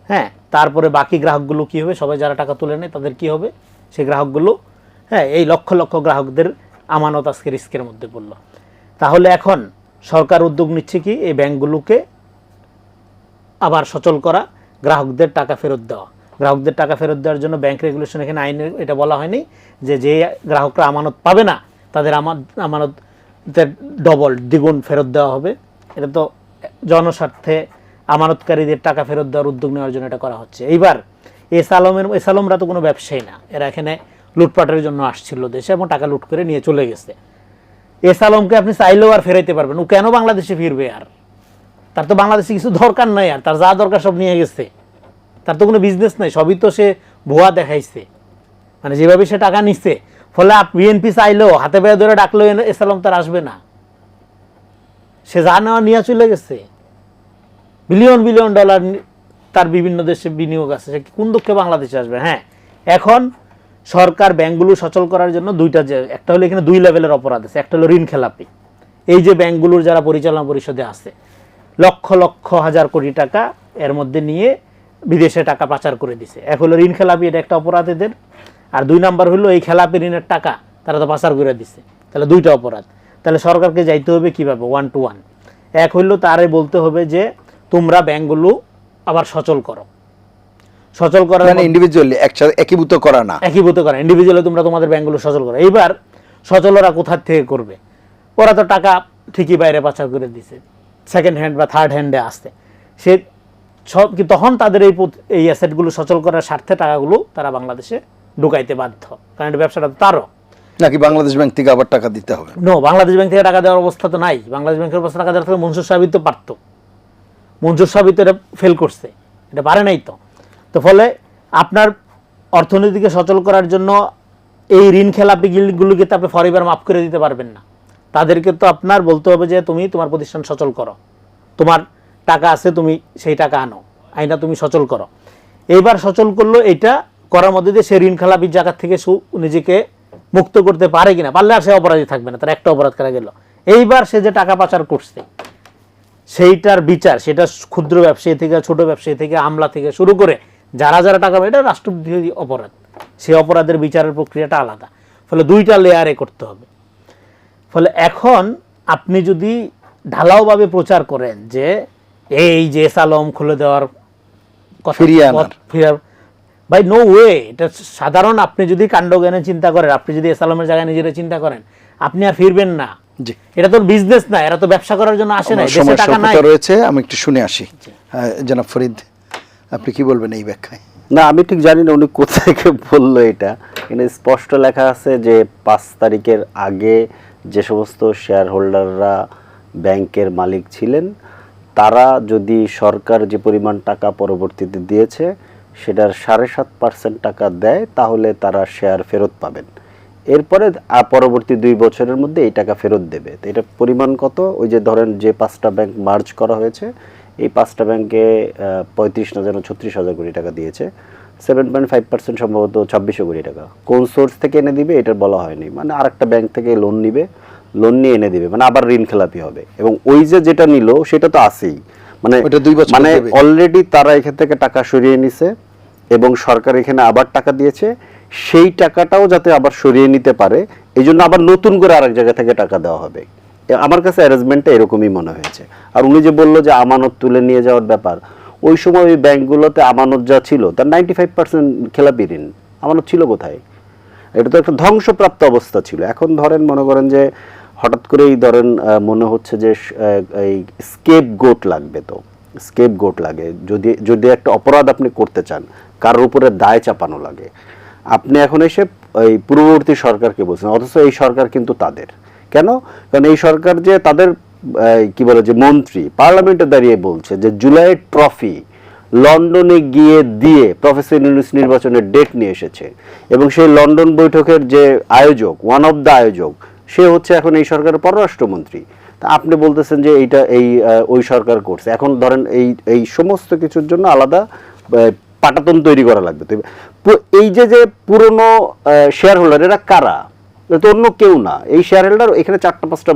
হ্যাঁ, তারপরে বাকি গ্রাহকগুলো কি হবে? সবাই যারা টাকা তুলে নেয় তাদের কি হবে? সেই গ্রাহকগুলো, হ্যাঁ, এই লক্ষ লক্ষ গ্রাহকদের আমানত আজকে রিস্কের মধ্যে পড়লো। তাহলে এখন সরকার উদ্যোগ নিচ্ছে কি? এই ব্যাংকগুলোকে আবার সচল করা, গ্রাহকদের টাকা ফেরত দেওয়া। গ্রাহকদের টাকা ফেরত দেওয়ার জন্য ব্যাংক রেগুলেশন, এখানে আইনে এটা বলা হয়নি যে গ্রাহকরা আমানত পাবে না তাদের আমানতের দ্বিগুণ ফেরত দেওয়া হবে। এটা তো জনস্বার্থে আমানতকারীদের টাকা ফেরত দেওয়ার উদ্যোগ নেওয়ার জন্য এটা করা হচ্ছে। এইবার এস আলমরা তো কোনো ব্যবসায়ী না, এরা এখানে লুটপাটের জন্য আসছিল দেশে এবং টাকা লুট করে নিয়ে চলে গেছে। এস আলমকে আপনি চাইলেও আর ফেরাইতে পারবেন? ও কেন বাংলাদেশে ফিরবে? আর তার তো বাংলাদেশে কিছু দরকার নাই, আর তার যা দরকার সব নিয়ে গেছে, তার তো কোনো বিজনেস নাই, সবই তো সে ভুয়া দেখাইছে, মানে যেভাবে সে টাকা নিচ্ছে। ফলে বিএনপি চাইলেও হাতে পায়ে ধরে ডাকলেও এস আলম তার আসবে না, সে যা নেওয়া নিয়ে চলে গেছে। বিলিয়ন বিলিয়ন ডলার তার বিভিন্ন দেশে বিনিয়োগ আছে, সে কোন দুঃখে বাংলাদেশে আসবে? হ্যাঁ, এখন সরকার ব্যাংকগুলো সচল করার জন্য একটা হলো এখানে 2 লেভেলের অপরাধ আছে। একটা হলো ঋণ খেলাপি, এই যে ব্যাংকগুলোর যারা পরিচালনা পরিষদে আছে, লক্ষ লক্ষ হাজার কোটি টাকা এর মধ্যে নিয়ে বিদেশে টাকা পাচার করে দিছে। এক হলো ঋণ খেলাপি, এটা একটা অপরাধ এদের। আর 2 নাম্বার হলো এই খেলাপি ঋণের টাকা তারা তো পাচার করে দিছে। তাহলে 2টা অপরাধ। তাহলে সরকারকে যাইতে হবে কিভাবে? 1 to 1। এক হইলো তারে বলতে হবে যে তোমরা ব্যাংকগুলো আবার সচল করো। সচল করা মানে ইন্ডিভিজুয়ালি, একসাথে একীভূত করা না, ইন্ডিভিজুয়ালি তোমরা তোমাদের ব্যাংকগুলো সচল করো। এইবার সচল ওরা কোথা থেকে করবে? ওরা তো টাকা ঠিকই বাইরে পাচার করে দিছে, সেকেন্ড হ্যান্ড বা থার্ড হ্যান্ডে আসছে। সে তখন তাদের এই অ্যাসেটগুলো সচল করার স্বার্থে টাকাগুলো তারা বাংলাদেশে ঢুকাইতে বাধ্য, কারণ ব্যবসাটা তারও নাকি বাংলাদেশ ব্যাংক থেকে আবার টাকা দিতে হবে? বাংলাদেশ ব্যাংক থেকে টাকা দেওয়ার অবস্থা তো নাই। বাংলাদেশ ব্যাংকের অবস্থা টাকা দেওয়ার থেকে মনসুর সাহেব তো পারতো, মনসুর সাহেব তো এটা ফেল করছে। এটা পারে নাই তো। তো ফলে আপনার অর্থনীতিকে সচল করার জন্য এই ঋণ খেলাপি গিল্ডগুলোকে তো আপনি ফরিবার মাফ করে দিতে পারবেন না। তাদেরকে তো আপনার বলতে হবে যে তুমি তোমার প্রতিষ্ঠান সচল করো, তোমার টাকা আছে, তুমি সেই টাকা আনো, আইনা তুমি সচল করো। এইবার সচল করলো, এটা করার মধ্যে দিয়ে সে ঋণ খেলাপির জায়গা থেকে নিজেকে মুক্ত করতে পারে কিনা, পারলে আর সে অপরাধী থাকবে না, তার একটা অপরাধ করা গেল। এইবার সে যে টাকা পাচার করছে সেইটার বিচার, সেটা ক্ষুদ্র ব্যবসায়ী থেকে, ছোট ব্যবসায়ী থেকে, আমলা থেকে শুরু করে যারা যারা টাকা পায়, এটা রাষ্ট্রবিরোধী অপরাধ। সেই অপরাধের বিচারের প্রক্রিয়াটা আলাদা। ফলে দুইটা লেয়ারে করতে হবে। ফলে এখন আপনি যদি ঢালাওভাবে প্রচার করেন যে এই যে এসালম খুলে দেওয়ার কথা, বাই নো ওয়ে, এটা সাধারণ, আপনি যদি কাণ্ডজ্ঞানে চিন্তা করেন, আপনি যদি এসালমের জায়গায় নিজেরা চিন্তা করেন, আপনি আর ফিরবেন না। এটা তো বিজনেস না, এরা তো ব্যবসা করার জন্য আসে না, দেশে টাকা নাই রয়েছে। আমি একটু শুনে আসি। জনাব ফরিদ, আপনি কি বলবেন এই ব্যাখ্যায়? না, আমি ঠিক জানি না উনি কোথা থেকে বললো এটা। এখানে স্পষ্ট লেখা আছে যে 5 তারিখের আগে যে সমস্ত শেয়ার হোল্ডাররা ব্যাংকের মালিক ছিলেন, তারা যদি সরকার যে পরিমাণ টাকা পরবর্তীতে দিয়েছে সেটার 7.5% টাকা দেয়, তাহলে তারা শেয়ার ফেরত পাবেন। এরপরে পরবর্তী 2 বছরের মধ্যে এই টাকা ফেরত দেবে। তো এটা পরিমাণ কত? ওই যে ধরেন যে 5টা ব্যাংক মার্জ করা হয়েছে, এই 5টা ব্যাংকে 35 না যেন 36,000 কোটি টাকা দিয়েছে। 7.5% সম্ভবত 2600 কোটি টাকা। কোন সোর্স থেকে এনে দিবে এটা বলা হয়নি, মানে আরেকটা ব্যাংক থেকে লোন নিবে, লোন নিয়ে এনে দিবে, মানে আবার ঋণ খেলাপি হবে। এবং ওই যে যেটা নিল সেটা তো আছেই, মানে মানে অলরেডি তারা এখান থেকে টাকা সরিয়ে নিছে এবং সরকার এখানে আবার টাকা দিয়েছে, সেই টাকাটাও যাতে আবার সরিয়ে নিতে পারে, এই জন্য আবার নতুন করে আরেক জায়গা থেকে টাকা দেওয়া হবে। আমার কাছে অ্যারেঞ্জমেন্টটা এরকমই মনে হয়েছে। আর উনি যে বললো যে আমানত তুলে নিয়ে যাওয়ার ব্যাপার, ওই সময় ওই ব্যাংকগুলোতে আমানত যা ছিল তার 95% খেলাপি ঋণ। আমানত ছিল কোথায়? এটা তো একটা ধ্বংসপ্রাপ্ত অবস্থা ছিল। এখন ধরেন মনে করেন যে হঠাৎ করেই ধরেন মনে হচ্ছে যে এই স্কেপ গোট লাগবে, তো স্কেপ গোট লাগে যদি একটা অপরাধ আপনি করতে চান, কারোর উপরে দায় চাপানো লাগে। আপনি এখন এসে এই পূর্ববর্তী সরকারকে বলছেন, অথচ এই সরকার কিন্তু তাদের। কেন? কারণ এই সরকার যে তাদের কি বলে যে মন্ত্রী পার্লামেন্টে দাঁড়িয়ে বলছে যে জুলাইয়ের ট্রফি লন্ডনে গিয়ে দিয়ে প্রফেসর ইউনূস নির্বাচনের ডেট নিয়ে এসেছে, এবং সেই লন্ডন বৈঠকের যে আয়োজক, ওয়ান অফ দ্য আয়োজক, সে হচ্ছে এখন এই সরকারের পররাষ্ট্রমন্ত্রী। তা আপনি বলতেছেন যে এইটা ওই সরকার করছে। এখন ধরেন এই সমস্ত কিছুর জন্য আলাদা পাটাতন তৈরি করা লাগবে। তো এই যে পুরনো শেয়ার হোল্ডার, এরা কারা? তো অন্য কেউ না, এই শেয়ার হোল্ডার। এখানে 4-5টা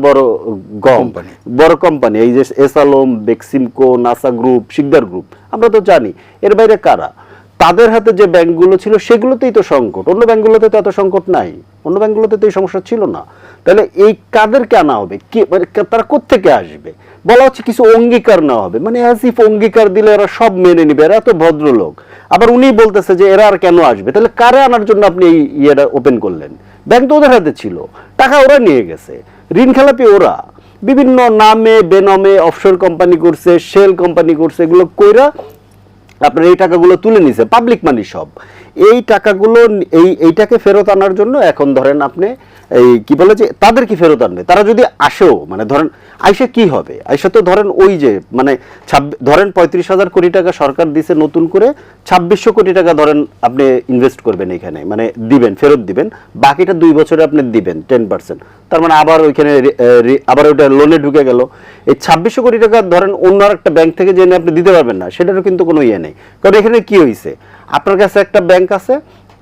বড় কোম্পানি, এই যে এসালম, বেক্সিমকো, নাসা গ্রুপ, শিকদার গ্রুপ, আমরা তো জানি। এর বাইরে কারা? তাদের হাতে যে ব্যাংকগুলো ছিল সেগুলোতেই তো সংকট, অন্য ব্যাংকগুলোতে তো এত সংকট নাই, অন্য ব্যাংকগুলোতে তো এই সমস্যা ছিল না। তাহলে এই কাদেরকে আনা হবে? তারা কোত্থেকে আসবে? বলা হচ্ছে কিছু অঙ্গীকার নেওয়া হবে, মানে আসিফ অঙ্গীকার দিলে এরা সব মেনে নিবে, এরা তো ভদ্রলোক। আবার উনি বলতেছে যে এরা আর কেন আসবে? তাহলে কারে আনার জন্য আপনি এই ইয়েটা ওপেন করলেন? ব্যাংক তো ওদের হাতে ছিল, টাকা ওরা নিয়ে গেছে, ঋণ খেলাপি ওরা, বিভিন্ন নামে বেনামে অফশোর কোম্পানি করছে, শেল কোম্পানি করছে, এগুলো কইরা আপনার এই টাকাগুলো তুলে নিছে, পাবলিক মানি সব। এই টাকাগুলো এইটাকে ফেরত আনার জন্য এখন ধরেন আপনি এই কি বলে যে তাদের কি ফেরত আনবে? তারা যদি আসেও, মানে ধরেন আইসা কি হবে? আইসা তো ধরেন ওই যে মানে ধরেন 35,000 কোটি টাকা সরকার দিছে নতুন করে, 2600 কোটি টাকা ধরেন আপনি ইনভেস্ট করবেন এখানে, মানে দিবেন, ফেরত দিবেন, বাকিটা 2 বছরে আপনি দিবেন 10%। তার মানে আবার ওইখানে আবার ওইটা লোনে ঢুকে গেল। এই 2600 কোটি টাকা ধরেন অন্য একটা ব্যাংক থেকে জেনে আপনি দিতে পারবেন না, সেটারও কিন্তু কোনো ইয়ে নেই। কারণ এখানে কি হয়েছে, আপনার কাছে একটা ব্যাংক আছে,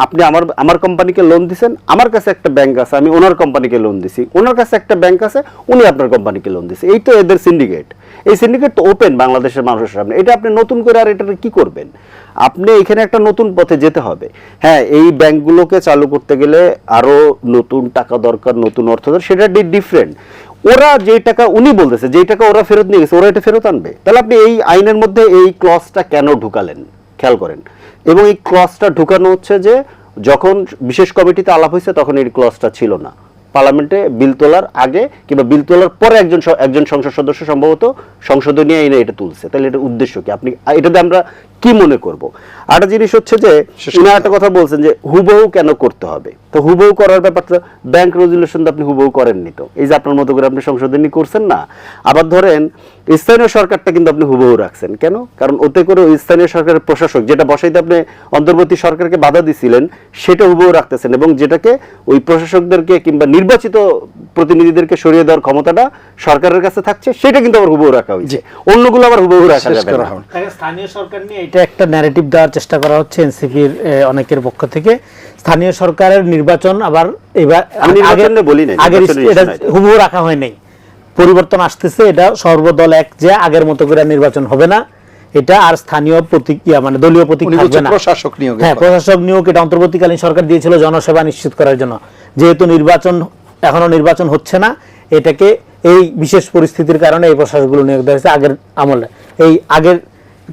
আপনি আমার কোম্পানিকে লোন দিচ্ছেন, আমার কাছে একটা ব্যাংক আছে, আমি ওনার কোম্পানিকে লোন দিছি, ওনার কাছে একটা ব্যাংক আছে, উনি আপনার কোম্পানিকে লোন দিছে। এই তো এদের সিন্ডিকেট। এই সিন্ডিকেট তো ওপেন বাংলাদেশের মানুষের সামনে। এটা আপনি নতুন করে আর এটা কি করবেন? আপনি এখানে একটা নতুন পথে যেতে হবে। হ্যাঁ, এই ব্যাংকগুলোকে চালু করতে গেলে আরো নতুন টাকা দরকার, নতুন অর্থ দরকার, সেটা ডিফারেন্ট। ওরা যে টাকা উনি বলতেছে, যে টাকা ওরা ফেরত নিয়ে গেছে, ওরা এটা ফেরত আনবে। তাহলে আপনি এই আইনের মধ্যে এই ক্লজটা কেন ঢুকালেন? খেয়াল করেন। এবং এই ক্লজটা ঢুকানো হচ্ছে যে যখন বিশেষ কমিটিতে আলাপ হয়েছে তখন এই ক্লজটা ছিল না, পার্লামেন্টে বিল তোলার আগে কিংবা বিল তোলার পরে একজন সংসদ সদস্য সম্ভবত সংশোধনী আইনে এটা তুলছে। তাহলে এটার উদ্দেশ্য কি? আপনি এটাতে আমরা কি মনে করব? আরেকটা জিনিস হচ্ছে যে উনি একটা কথা বলছেন যে হুবহু কেন করতে হবে। তো হুবহু করার ব্যাপারটা ব্যাংক রেজুলেশন তো আপনি হুবহু করেননি, তো এই যে আপনার মতো করে আপনি সংশোধনী করছেন না। আবার ধরেন স্থানীয় সরকারটা কিন্তু আপনি হুবহু রাখছেন, কেন? কারণ ওতে করে ওই স্থানীয় সরকারের প্রশাসক যেটা বসাইতে আপনি অন্তর্বর্তী সরকারকে বাধা দিছিলেন সেটা হুবহু রাখতেছেন, এবং যেটাকে ওই প্রশাসকদেরকে কিংবা নির্বাচিত প্রতিনিধিদেরকে সরিয়ে দেওয়ার ক্ষমতাটা সরকারের কাছে থাকছে, সেটা কিন্তু আবার হুবহু রাখা হয়েছে। অন্যগুলো আবার হুবহু রাখা যাবে না। স্থানীয় সরকার নিয়ে এটা একটা ন্যারেটিভ দেওয়ার চেষ্টা করা হচ্ছে এনসিপির অনেকের পক্ষ থেকে। স্থানীয় সরকারের নির্বাচন আবার এবার আগের এটা হুবহু রাখা হয় নাই, পরিবর্তন আসতেছে। এটা সর্বদল এক যে আগের মতো করে নির্বাচন হবে না, এটা আর স্থানীয় প্রতিক্রিয়া মানে দলীয় প্রতীক থাকবে না। প্রশাসক নিয়োগ, হ্যাঁ, প্রশাসক নিয়োগ এটা অন্তর্বর্তীকালীন সরকার দিয়েছিল জনসেবা নিশ্চিত করার জন্য। যেহেতু এখনো নির্বাচন হচ্ছে না, এটাকে এই বিশেষ পরিস্থিতির কারণে এই প্রশাসকগুলো নিয়োগ দেওয়া হয়েছে আগের আমলে। এই আগের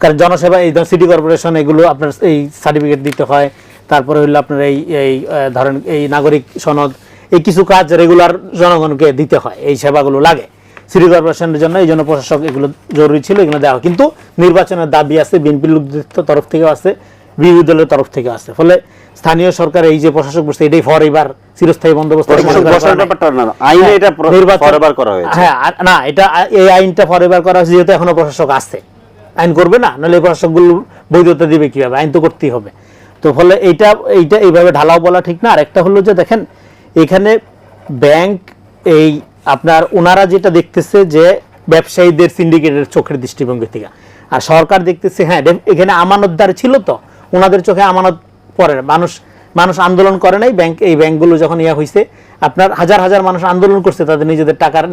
কারণ জনসেবা, এই সিটি কর্পোরেশন, এগুলো আপনার এই সার্টিফিকেট দিতে হয়, তারপরে হইলো আপনার এই ধরেন এই নাগরিক সনদ, এই কিছু কাজ রেগুলার জনগণকে দিতে হয়, এই সেবাগুলো লাগে সিটি কর্পোরেশনের জন্য। এই জন্য প্রশাসক এগুলো জরুরি ছিল, এগুলো দেওয়া। কিন্তু নির্বাচনের দাবি আছে, বিএনপির লোকদের তরফ থেকেও আছে, বিরোধী দলের তরফ থেকে আছে। ফলে স্থানীয় সরকার এই যে প্রশাসক বসছে, এটাই ফর এবার চিরস্থায়ী বন্দোবস্ত। হ্যাঁ, না, এটা এই আইনটা ফর এবার করা হয়েছে যেহেতু এখনো প্রশাসক আছে, আইন করবে না, নাহলে এই প্রশাসকগুলো বৈধতা দিবে কিভাবে? আইন তো করতেই হবে। তো ফলে এইটা এইভাবে ঢালাও বলা ঠিক না। আর একটা হলো যে দেখেন, এখানে ব্যাংক এই আপনার ওনারা যেটা দেখতেছে যে ব্যবসায়ীদের সিন্ডিকেটের চোখের দৃষ্টিভঙ্গি থেকে, আর সরকার দেখতেছে হ্যাঁ এখানে আমানতদার ছিল, তো ওনাদের চোখে আমানত পড়ে না। মানুষ আন্দোলন করে নাই, এই ব্যাংকগুলো যখন হয়েছে, আপনার হাজার হাজার মানুষ আন্দোলন করছে তাদের নিজেদের টাকার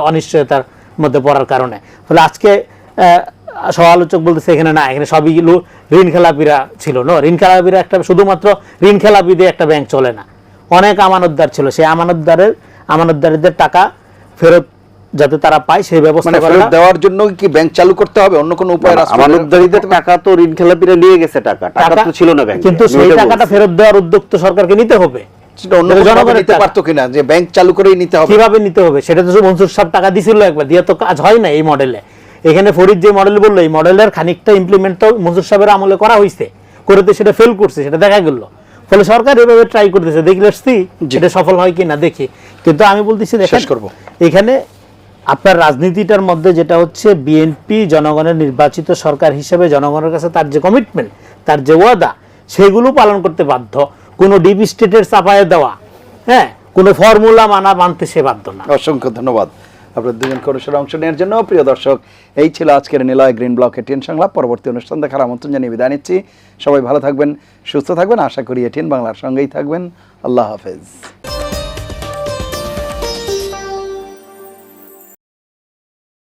অনিশ্চয়তার মধ্যে পড়ার কারণে। ফলে আজকে সমালোচক বলতেছে এখানে না, এখানে সবই ঋণ খেলাপিরা ছিল। ঋণ খেলাপিরা একটা শুধুমাত্র ঋণ খেলাপি দিয়ে একটা ব্যাংক চলে না, অনেক আমানতদার ছিল। সেই আমানতদারদের টাকা ফেরত যাতে তারা পায় সেই ব্যবস্থা দেওয়ার জন্য কি ব্যাংক চালু করতে হবে? অন্য কোনো উপায়? আমানতদারীদের টাকা তো ঋণ খেলাপিরা নিয়ে গেছে, টাকা তো ছিল না ব্যাংকে, কিন্তু সেই টাকাটা ফেরত দেওয়ার উদ্যোগ তো সরকারকে নিতে হবে। কিভাবে নিতে হবে সেটা তো মনসুর সাহেব টাকা দিছিল একবার, দিয়ে তো কাজ হয় না এই মডেলে। এখানে ফরিদ যে মডেল বললো, এই মডেলের খানিকটা ইমপ্লিমেন্ট তো মনসুর সাহেবের আমলে করা হয়েছে, করতে সেটা ফেল করছে, সেটা দেখা গেল। ফলে সরকার এভাবে ট্রাই করতেছে, দেখলে যেটা সফল হয় কিনা দেখি। কিন্তু আমি বলতেছি শেষ করব, এখানে আপনার রাজনীতিটার মধ্যে যেটা হচ্ছে বিএনপি জনগণের নির্বাচিত সরকার হিসেবে জনগণের কাছে তার যে কমিটমেন্ট, তার যে ওয়াদা, সেগুলো পালন করতে বাধ্য। কোনো ডিপ স্টেটের চাপায়ে দেওয়া, হ্যাঁ, কোনো ফর্মুলা মানতে সে বাধ্য না। অসংখ্য ধন্যবাদ আপনার দুজন কৌশলে অংশ নেওয়ার জন্য। প্রিয় দর্শক, এই ছিল আজকের নিলয় গ্রিন ব্লক এটিএন সংলাপ। পরবর্তী অনুষ্ঠান দেখার আমন্ত্রণ জানিয়ে বিদায় নিচ্ছি। সবাই ভালো থাকবেন, সুস্থ থাকবেন, আশা করি এটিএন বাংলার সঙ্গেই থাকবেন। আল্লাহ হাফেজ।